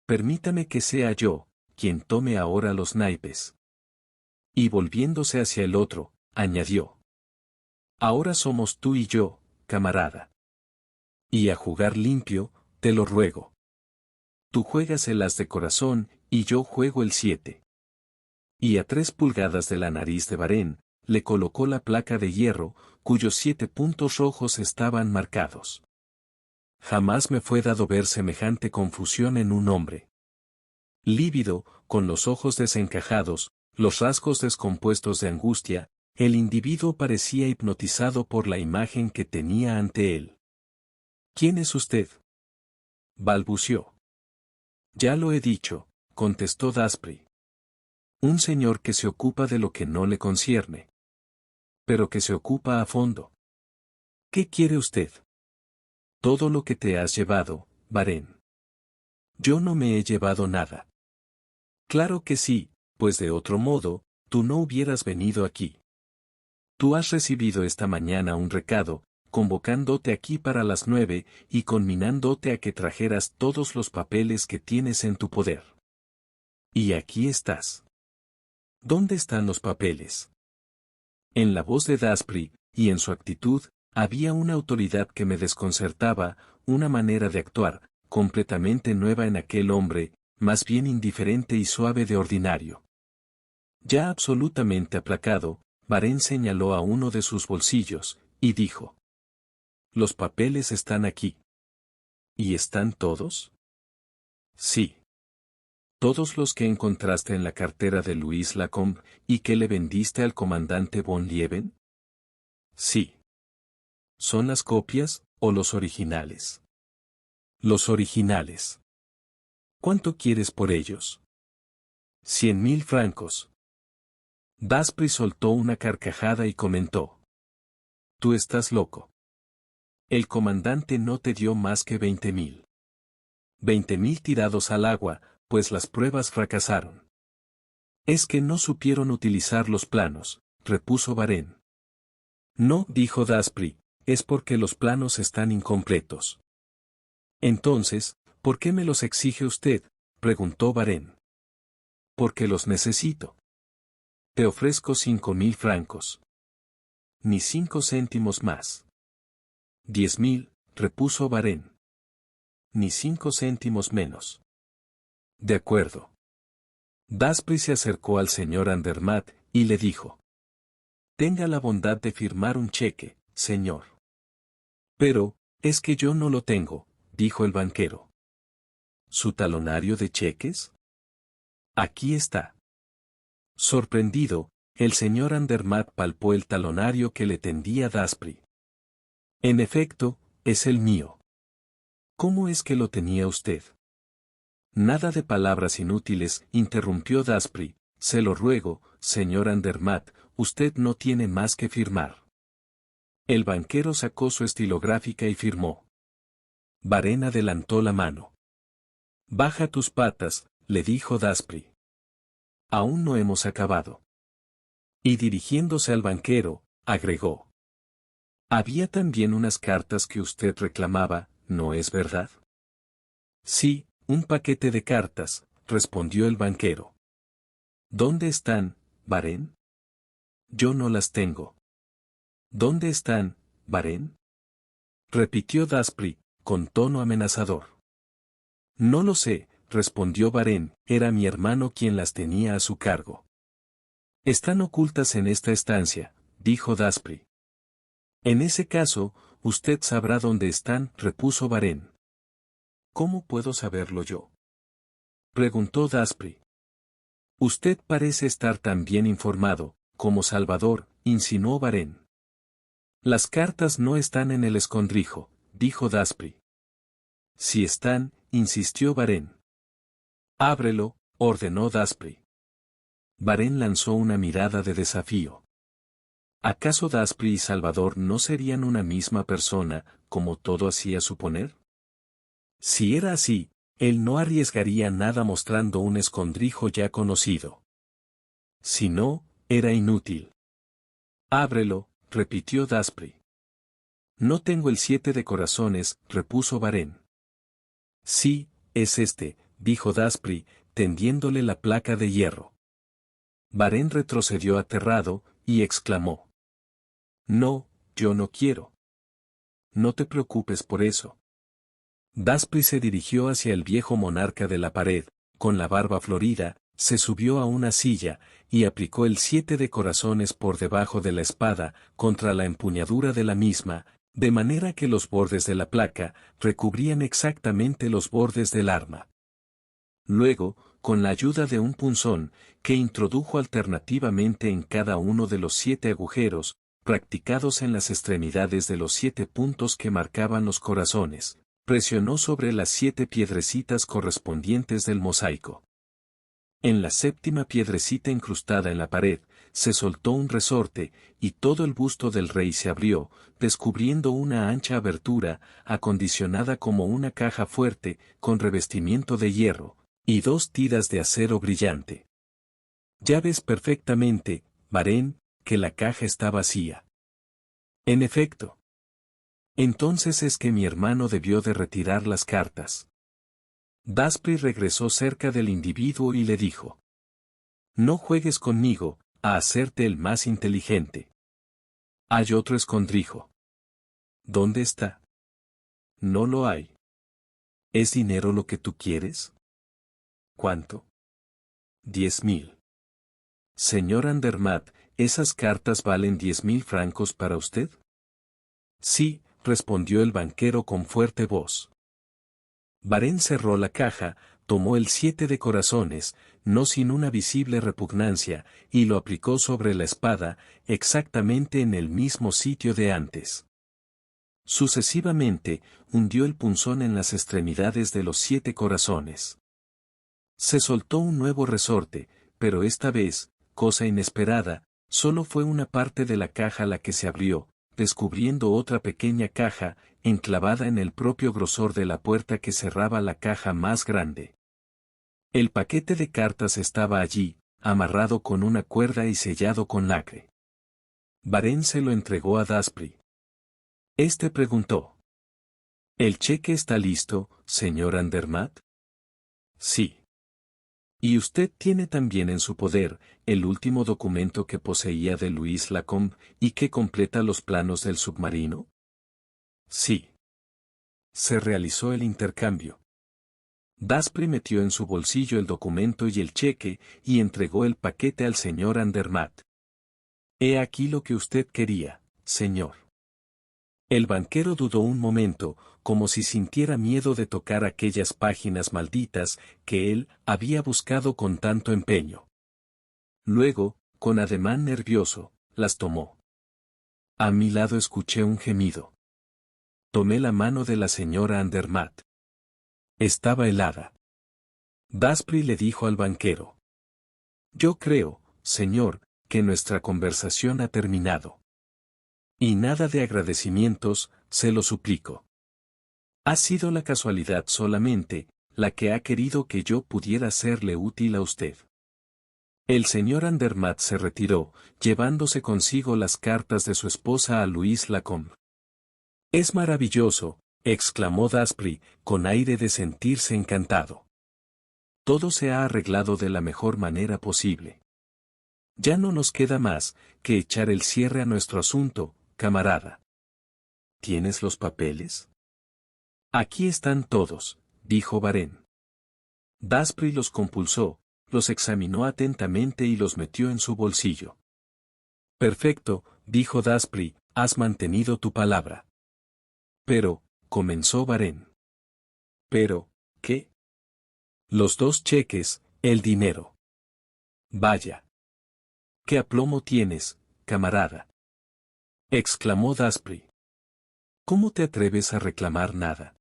[SPEAKER 1] Permítame que sea yo, quien tome ahora los naipes. Y volviéndose hacia el otro, añadió. Ahora somos tú y yo, camarada. Y a jugar limpio, te lo ruego. Tú juegas el as de corazón, y yo juego el 7. Y a 3 pulgadas de la nariz de Varén, le colocó la placa de hierro, cuyos 7 puntos rojos estaban marcados. Jamás me fue dado ver semejante confusión en un hombre. Lívido, con los ojos desencajados, los rasgos descompuestos de angustia, el individuo parecía hipnotizado por la imagen que tenía ante él. ¿Quién es usted? Balbució. Ya lo he dicho, contestó Daspry. Un señor que se ocupa de lo que no le concierne. Pero que se ocupa a fondo. ¿Qué quiere usted? Todo lo que te has llevado, Varén. Yo no me he llevado nada. Claro que sí, pues de otro modo, tú no hubieras venido aquí. Tú has recibido esta mañana un recado, convocándote aquí para las 9 y conminándote a que trajeras todos los papeles que tienes en tu poder. Y aquí estás. ¿Dónde están los papeles? En la voz de Daspry, y en su actitud, había una autoridad que me desconcertaba, una manera de actuar, completamente nueva en aquel hombre, más bien indiferente y suave de ordinario. Ya absolutamente aplacado, Varén señaló a uno de sus bolsillos, y dijo. Los papeles están aquí. ¿Y están todos? Sí. ¿Todos los que encontraste en la cartera de Luis Lacombe, y que le vendiste al comandante von Lieven? Sí. ¿Son las copias, o los originales? Los originales. ¿Cuánto quieres por ellos? 100.000 francos, Daspry soltó una carcajada y comentó. Tú estás loco. El comandante no te dio más que 20.000. 20.000 tirados al agua, pues las pruebas fracasaron. Es que no supieron utilizar los planos, repuso Varén. No, dijo Daspry, es porque los planos están incompletos. Entonces, ¿por qué me los exige usted?, preguntó Varén. Porque los necesito. Te ofrezco 5.000 francos. Ni 5 céntimos más. 10.000, repuso Varén. Ni 5 céntimos menos. De acuerdo. Daspry se acercó al señor Andermatt y le dijo. Tenga la bondad de firmar un cheque, señor. Pero, es que yo no lo tengo, dijo el banquero. ¿Su talonario de cheques? Aquí está. Sorprendido, el señor Andermatt palpó el talonario que le tendía Daspry. En efecto, es el mío. ¿Cómo es que lo tenía usted? Nada de palabras inútiles, interrumpió Daspry. Se lo ruego, señor Andermatt, usted no tiene más que firmar. El banquero sacó su estilográfica y firmó. Varén adelantó la mano. Baja tus patas, le dijo Daspry. Aún no hemos acabado. Y dirigiéndose al banquero, agregó. Había también unas cartas que usted reclamaba, ¿no es verdad? Sí, un paquete de cartas, respondió el banquero. ¿Dónde están, Varén? Yo no las tengo. ¿Dónde están, Varén? Repitió Daspry, con tono amenazador. No lo sé, respondió Varén, era mi hermano quien las tenía a su cargo. Están ocultas en esta estancia, dijo Daspry. En ese caso, usted sabrá dónde están, repuso Varén. ¿Cómo puedo saberlo yo?, preguntó Daspry. Usted parece estar tan bien informado, como Salvador, insinuó Varén. Las cartas no están en el escondrijo, dijo Daspry. Si están, insistió Varén. Ábrelo, ordenó Daspry. Varén lanzó una mirada de desafío. ¿Acaso Daspry y Salvador no serían una misma persona, como todo hacía suponer? Si era así, él no arriesgaría nada mostrando un escondrijo ya conocido. Si no, era inútil. Ábrelo, repitió Daspry. No tengo el 7 de corazones, repuso Varén. Sí, es este, dijo Daspry, tendiéndole la placa de hierro. Varén retrocedió aterrado, y exclamó. No, yo no quiero. No te preocupes por eso. Daspry se dirigió hacia el viejo monarca de la pared, con la barba florida, se subió a una silla, y aplicó el 7 de corazones por debajo de la espada, contra la empuñadura de la misma, de manera que los bordes de la placa recubrían exactamente los bordes del arma. Luego, con la ayuda de un punzón, que introdujo alternativamente en cada uno de los 7 agujeros, practicados en las extremidades de los 7 puntos que marcaban los corazones, presionó sobre las 7 piedrecitas correspondientes del mosaico. En la 7ª piedrecita incrustada en la pared, se soltó un resorte, y todo el busto del rey se abrió, descubriendo una ancha abertura, acondicionada como una caja fuerte, con revestimiento de hierro, y 2 tiras de acero brillante. Ya ves perfectamente, Varén, que la caja está vacía. En efecto. Entonces es que mi hermano debió de retirar las cartas. Daspry regresó cerca del individuo y le dijo. No juegues conmigo, a hacerte el más inteligente. Hay otro escondrijo. ¿Dónde está? No lo hay. ¿Es dinero lo que tú quieres? ¿Cuánto? 10.000. Señor Andermatt, ¿esas cartas valen 10.000 francos para usted? Sí, respondió el banquero con fuerte voz. Varén cerró la caja, tomó el 7 de corazones, no sin una visible repugnancia, y lo aplicó sobre la espada, exactamente en el mismo sitio de antes. Sucesivamente, hundió el punzón en las extremidades de los 7 corazones. Se soltó un nuevo resorte, pero esta vez, cosa inesperada, solo fue una parte de la caja la que se abrió, descubriendo otra pequeña caja, enclavada en el propio grosor de la puerta que cerraba la caja más grande. El paquete de cartas estaba allí, amarrado con una cuerda y sellado con lacre. Varén se lo entregó a Daspry. Este preguntó: ¿El cheque está listo, señor Andermatt? Sí. Y usted tiene también en su poder el último documento que poseía de Louis Lacombe y que completa los planos del submarino. Sí. Se realizó el intercambio. Daspry metió en su bolsillo el documento y el cheque y entregó el paquete al señor Andermatt. He aquí lo que usted quería, señor. El banquero dudó un momento, como si sintiera miedo de tocar aquellas páginas malditas que él había buscado con tanto empeño. Luego, con ademán nervioso, las tomó. A mi lado escuché un gemido. Tomé la mano de la señora Andermatt. Estaba helada. Daspry le dijo al banquero: Yo creo, señor, que nuestra conversación ha terminado. Y nada de agradecimientos, se lo suplico. Ha sido la casualidad solamente, la que ha querido que yo pudiera serle útil a usted. El señor Andermatt se retiró, llevándose consigo las cartas de su esposa a Louis Lacombe. Es maravilloso, exclamó Daspry, con aire de sentirse encantado. Todo se ha arreglado de la mejor manera posible. Ya no nos queda más que echar el cierre a nuestro asunto, camarada. ¿Tienes los papeles? Aquí están todos, dijo Varén. Daspry los compulsó, los examinó atentamente y los metió en su bolsillo. Perfecto, dijo Daspry, has mantenido tu palabra. Pero, comenzó Varén. Pero, ¿qué? Los 2 cheques, el dinero. Vaya. ¿Qué aplomo tienes, camarada? Exclamó Daspry. ¿Cómo te atreves a reclamar nada?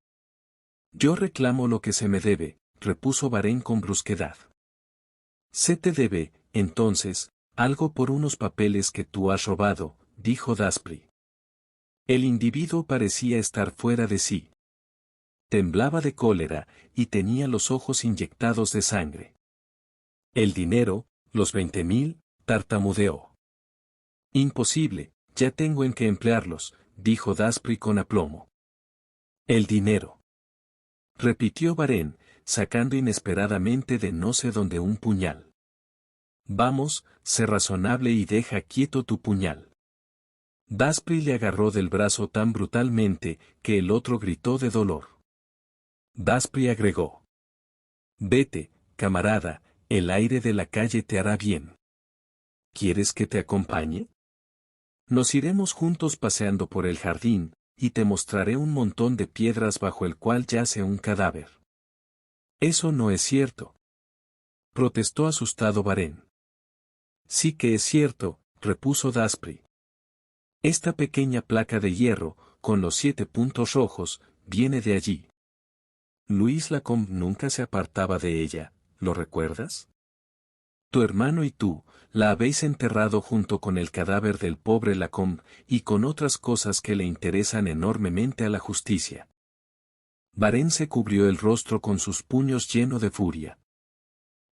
[SPEAKER 1] Yo reclamo lo que se me debe, repuso Varén con brusquedad. Se te debe, entonces, algo por unos papeles que tú has robado, dijo Daspry. El individuo parecía estar fuera de sí. Temblaba de cólera, y tenía los ojos inyectados de sangre. El dinero, los 20.000, tartamudeó. Imposible, ya tengo en qué emplearlos, dijo Daspry con aplomo. El dinero. Repitió Varén, sacando inesperadamente de no sé dónde un puñal. Vamos, sé razonable y deja quieto tu puñal. Daspry le agarró del brazo tan brutalmente que el otro gritó de dolor. Daspry agregó: Vete, camarada, el aire de la calle te hará bien. ¿Quieres que te acompañe? Nos iremos juntos paseando por el jardín, y te mostraré un montón de piedras bajo el cual yace un cadáver. Eso no es cierto, protestó asustado Varén. Sí que es cierto, repuso Daspry. Esta pequeña placa de hierro, con los 7 puntos rojos, viene de allí. Louis Lacombe nunca se apartaba de ella, ¿lo recuerdas? Tu hermano y tú, la habéis enterrado junto con el cadáver del pobre Lacombe, y con otras cosas que le interesan enormemente a la justicia. Varén se cubrió el rostro con sus puños lleno de furia.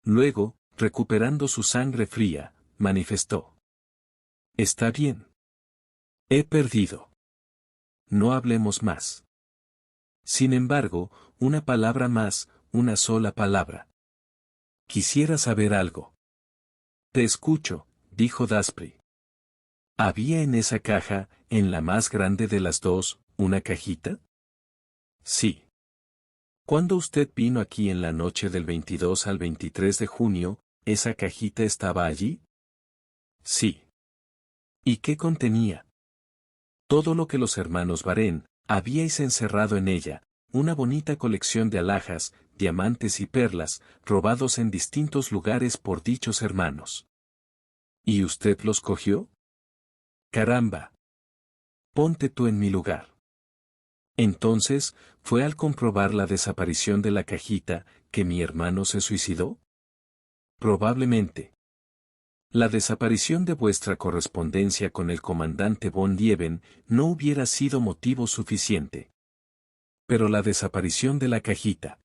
[SPEAKER 1] Luego, recuperando su sangre fría, manifestó: Está bien. He perdido. No hablemos más. Sin embargo, una palabra más, una sola palabra. Quisiera saber algo. Te escucho, dijo Daspry. ¿Había en esa caja, en la más grande de las 2, una cajita? Sí. Cuando usted vino aquí en la noche del 22 al 23 de junio, ¿esa cajita estaba allí? Sí. ¿Y qué contenía? Todo lo que los hermanos Varén habíais encerrado en ella, una bonita colección de alhajas, diamantes y perlas, robados en distintos lugares por dichos hermanos. ¿Y usted los cogió? Caramba. Ponte tú en mi lugar. Entonces, ¿fue al comprobar la desaparición de la cajita, que mi hermano se suicidó? Probablemente. La desaparición de vuestra correspondencia con el comandante von Lieven no hubiera sido motivo suficiente. Pero la desaparición de la cajita.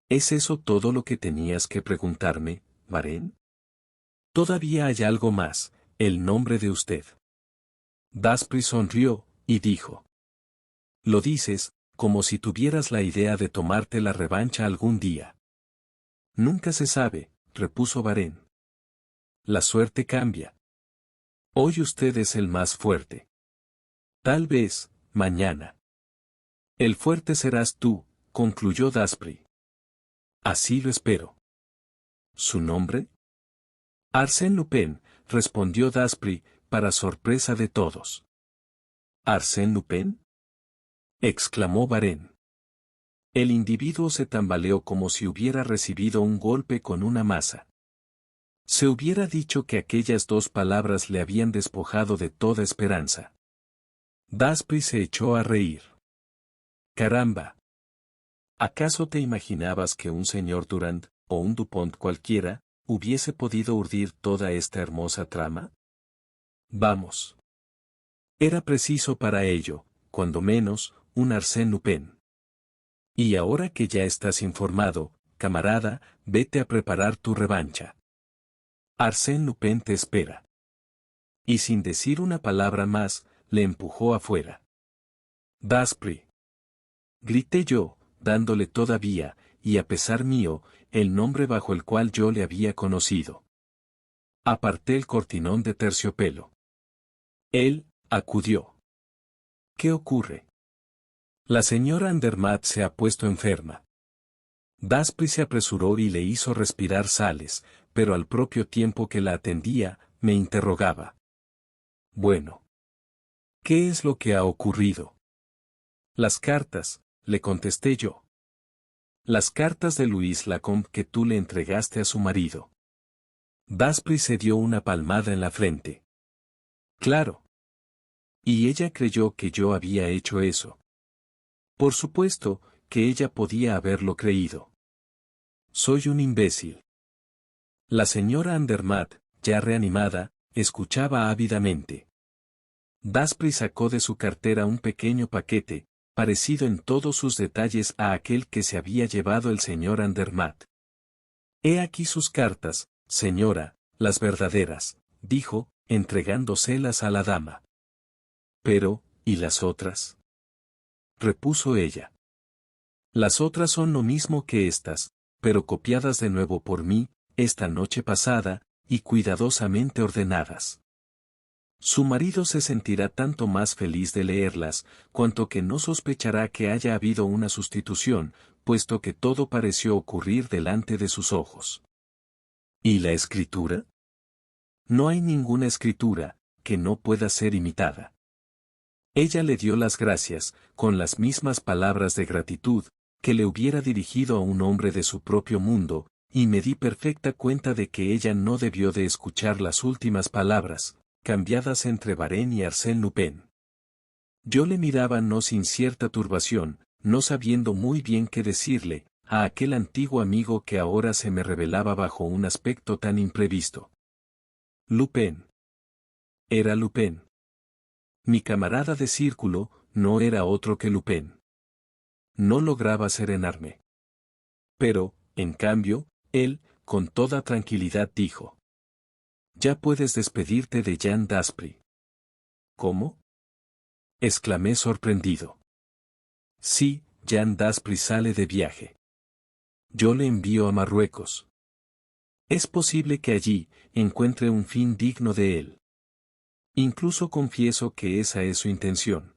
[SPEAKER 1] ¿Es eso todo lo que tenías que preguntarme, Varén? Todavía hay algo más, el nombre de usted. Daspry sonrió, y dijo. Lo dices, como si tuvieras la idea de tomarte la revancha algún día. Nunca se sabe, repuso Varén. La suerte cambia. Hoy usted es el más fuerte. Tal vez, mañana. El fuerte serás tú, concluyó Daspry. Así lo espero. ¿Su nombre? Arsène Lupin, respondió Daspry, para sorpresa de todos. ¿Arsène Lupin? Exclamó Varén. El individuo se tambaleó como si hubiera recibido un golpe con una masa. Se hubiera dicho que aquellas dos palabras le habían despojado de toda esperanza. Daspry se echó a reír. Caramba. ¿Acaso te imaginabas que un señor Durand, o un Dupont cualquiera, hubiese podido urdir toda esta hermosa trama? Vamos. Era preciso para ello, cuando menos, un Arsène Lupin. Y ahora que ya estás informado, camarada, vete a preparar tu revancha. Arsène Lupin te espera. Y sin decir una palabra más, le empujó afuera. Daspry. Grité yo, dándole todavía, y a pesar mío, el nombre bajo el cual yo le había conocido. Aparté el cortinón de terciopelo. Él, acudió. ¿Qué ocurre? La señora Andermatt se ha puesto enferma. Daspry se apresuró y le hizo respirar sales, pero al propio tiempo que la atendía, me interrogaba. Bueno. ¿Qué es lo que ha ocurrido? Las cartas, le contesté yo. Las cartas de Louis Lacombe que tú le entregaste a su marido. Daspry se dio una palmada en la frente. Claro. Y ella creyó que yo había hecho eso. Por supuesto, que ella podía haberlo creído. Soy un imbécil. La señora Andermatt, ya reanimada, escuchaba ávidamente. Daspry sacó de su cartera un pequeño paquete, parecido en todos sus detalles a aquel que se había llevado el señor Andermatt. He aquí sus cartas, señora, las verdaderas, dijo, entregándoselas a la dama. Pero, ¿y las otras? Repuso ella. Las otras son lo mismo que estas, pero copiadas de nuevo por mí, esta noche pasada, y cuidadosamente ordenadas. Su marido se sentirá tanto más feliz de leerlas, cuanto que no sospechará que haya habido una sustitución, puesto que todo pareció ocurrir delante de sus ojos. ¿Y la escritura? No hay ninguna escritura, que no pueda ser imitada. Ella le dio las gracias, con las mismas palabras de gratitud, que le hubiera dirigido a un hombre de su propio mundo, y me di perfecta cuenta de que ella no debió de escuchar las últimas palabras, cambiadas entre Varén y Arsène Lupin. Yo le miraba no sin cierta turbación, no sabiendo muy bien qué decirle, a aquel antiguo amigo que ahora se me revelaba bajo un aspecto tan imprevisto. Lupin. Era Lupin. Mi camarada de círculo, no era otro que Lupin. No lograba serenarme. Pero, en cambio, él, con toda tranquilidad dijo. Ya puedes despedirte de Jean Daspry. ¿Cómo? Exclamé sorprendido. Sí, Jean Daspry sale de viaje. Yo le envío a Marruecos. Es posible que allí encuentre un fin digno de él. Incluso confieso que esa es su intención.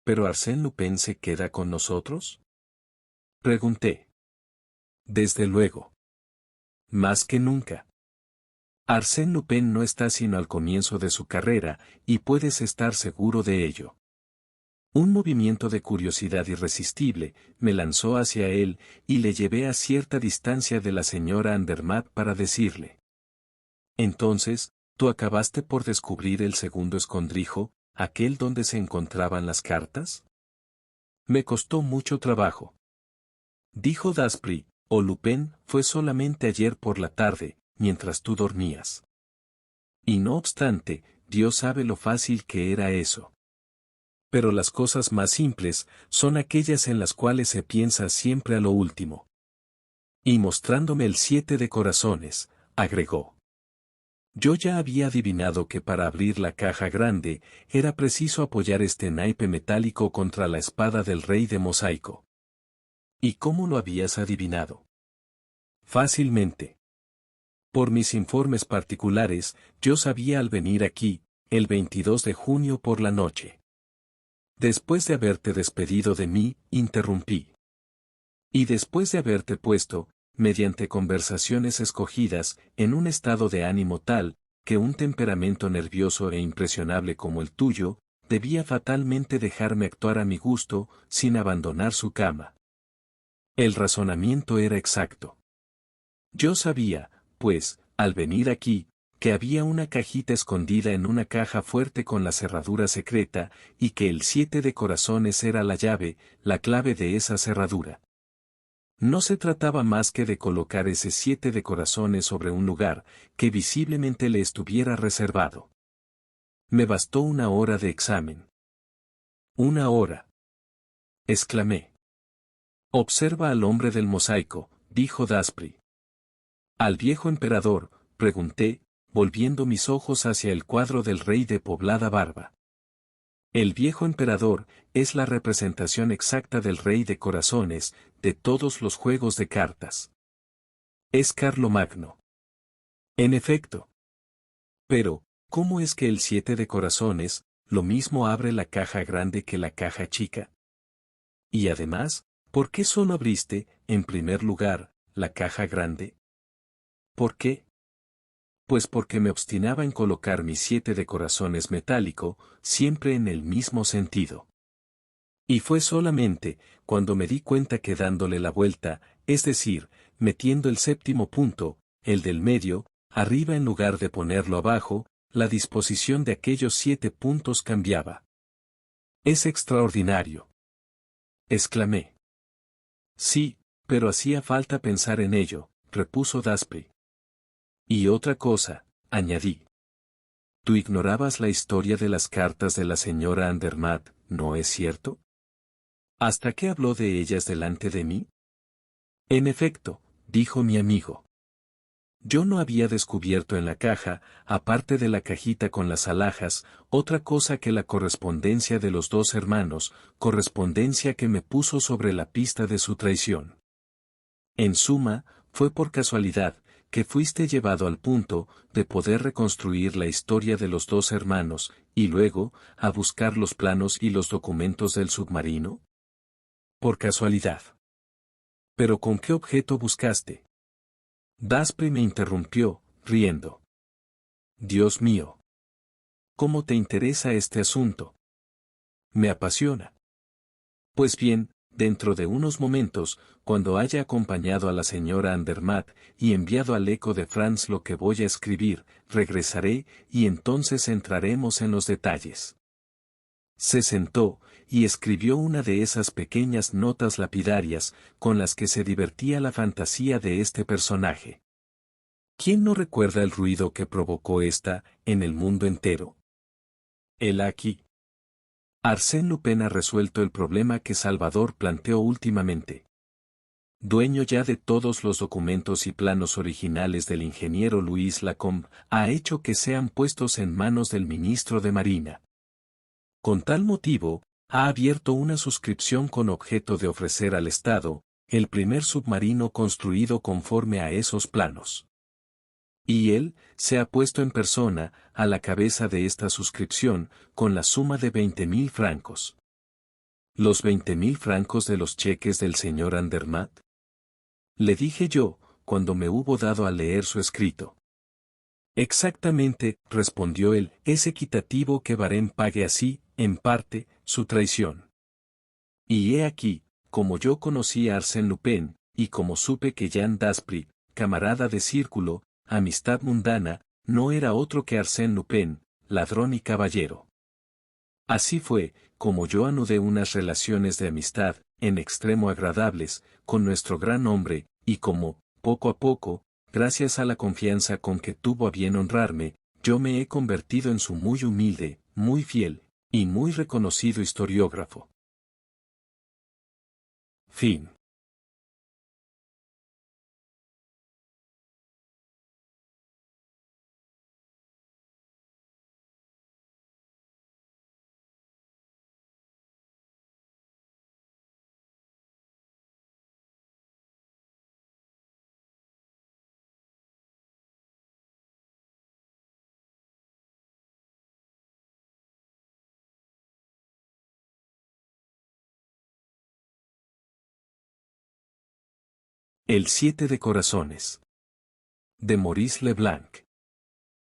[SPEAKER 1] ¿Pero Arsène Lupin se queda con nosotros? Pregunté. Desde luego. Más que nunca. Arsène Lupin no está sino al comienzo de su carrera, y puedes estar seguro de ello. Un movimiento de curiosidad irresistible me lanzó hacia él, y le llevé a cierta distancia de la señora Andermatt para decirle. Entonces, ¿tú acabaste por descubrir el segundo escondrijo, aquel donde se encontraban las cartas? Me costó mucho trabajo. Dijo Daspry, o Lupin fue solamente ayer por la tarde, mientras tú dormías. Y no obstante, Dios sabe lo fácil que era eso. Pero las cosas más simples son aquellas en las cuales se piensa siempre a lo último. Y mostrándome el 7 de corazones, agregó. Yo ya había adivinado que para abrir la caja grande, era preciso apoyar este naipe metálico contra la espada del rey de mosaico. ¿Y cómo lo habías adivinado? Fácilmente. Por mis informes particulares, yo sabía al venir aquí, el 22 de junio por la noche. Después de haberte despedido de mí, interrumpí. Y después de haberte puesto, mediante conversaciones escogidas, en un estado de ánimo tal, que un temperamento nervioso e impresionable como el tuyo, debía fatalmente dejarme actuar a mi gusto, sin abandonar su cama. El razonamiento era exacto. Yo sabía, pues, al venir aquí, que había una cajita escondida en una caja fuerte con la cerradura secreta, y que el 7 de corazones era la llave, la clave de esa cerradura. No se trataba más que de colocar ese 7 de corazones sobre un lugar, que visiblemente le estuviera reservado. Me bastó una hora de examen. ¿Una hora? Exclamé. Observa al hombre del mosaico, dijo Daspry. Al viejo emperador, pregunté, volviendo mis ojos hacia el cuadro del rey de poblada barba. El viejo emperador es la representación exacta del rey de corazones, de todos los juegos de cartas. Es Carlomagno. En efecto. Pero, ¿cómo es que el 7 de corazones, lo mismo abre la caja grande que la caja chica? Y además, ¿por qué solo abriste, en primer lugar, la caja grande? ¿Por qué? Pues porque me obstinaba en colocar mi 7 de corazones metálico, siempre en el mismo sentido. Y fue solamente, cuando me di cuenta que dándole la vuelta, es decir, metiendo el 7º punto, el del medio, arriba en lugar de ponerlo abajo, la disposición de aquellos 7 puntos cambiaba. Es extraordinario. Exclamé. Sí, pero hacía falta pensar en ello, repuso Daspry. Y otra cosa, añadí. Tú ignorabas la historia de las cartas de la señora Andermatt, ¿no es cierto? ¿Hasta qué habló de ellas delante de mí? En efecto, dijo mi amigo. Yo no había descubierto en la caja, aparte de la cajita con las alhajas, otra cosa que la correspondencia de los dos hermanos, correspondencia que me puso sobre la pista de su traición. En suma, fue por casualidad, que fuiste llevado al punto de poder reconstruir la historia de los dos hermanos, y luego, a buscar los planos y los documentos del submarino. Por casualidad. ¿Pero con qué objeto buscaste? Daspry me interrumpió, riendo. Dios mío. ¿Cómo te interesa este asunto? Me apasiona. Pues bien, dentro de unos momentos, cuando haya acompañado a la señora Andermatt y enviado al Eco de France lo que voy a escribir, regresaré y entonces entraremos en los detalles. Se sentó, y escribió una de esas pequeñas notas lapidarias, con las que se divertía la fantasía de este personaje. ¿Quién no recuerda el ruido que provocó esta, en el mundo entero? Él aquí. Arsène Lupin ha resuelto el problema que Salvador planteó últimamente. Dueño ya de todos los documentos y planos originales del ingeniero Louis Lacombe, ha hecho que sean puestos en manos del ministro de Marina. Con tal motivo, ha abierto una suscripción con objeto de ofrecer al Estado, el primer submarino construido conforme a esos planos. Y él, se ha puesto en persona, a la cabeza de esta suscripción, con la suma de 20.000 francos. ¿Los 20.000 francos de los cheques del señor Andermatt? Le dije yo, cuando me hubo dado a leer su escrito. Exactamente, respondió él, es equitativo que Varenne pague así, en parte, su traición. Y he aquí, como yo conocí a Arsène Lupin, y como supe que Jean Daspry, camarada de círculo, amistad mundana, no era otro que Arsène Lupin, ladrón y caballero. Así fue, como yo anudé unas relaciones de amistad, en extremo agradables, con nuestro gran hombre, y como, poco a poco, gracias a la confianza con que tuvo a bien honrarme, yo me he convertido en su muy humilde, muy fiel, y muy reconocido historiógrafo. Fin. El 7 de corazones. De Maurice Leblanc.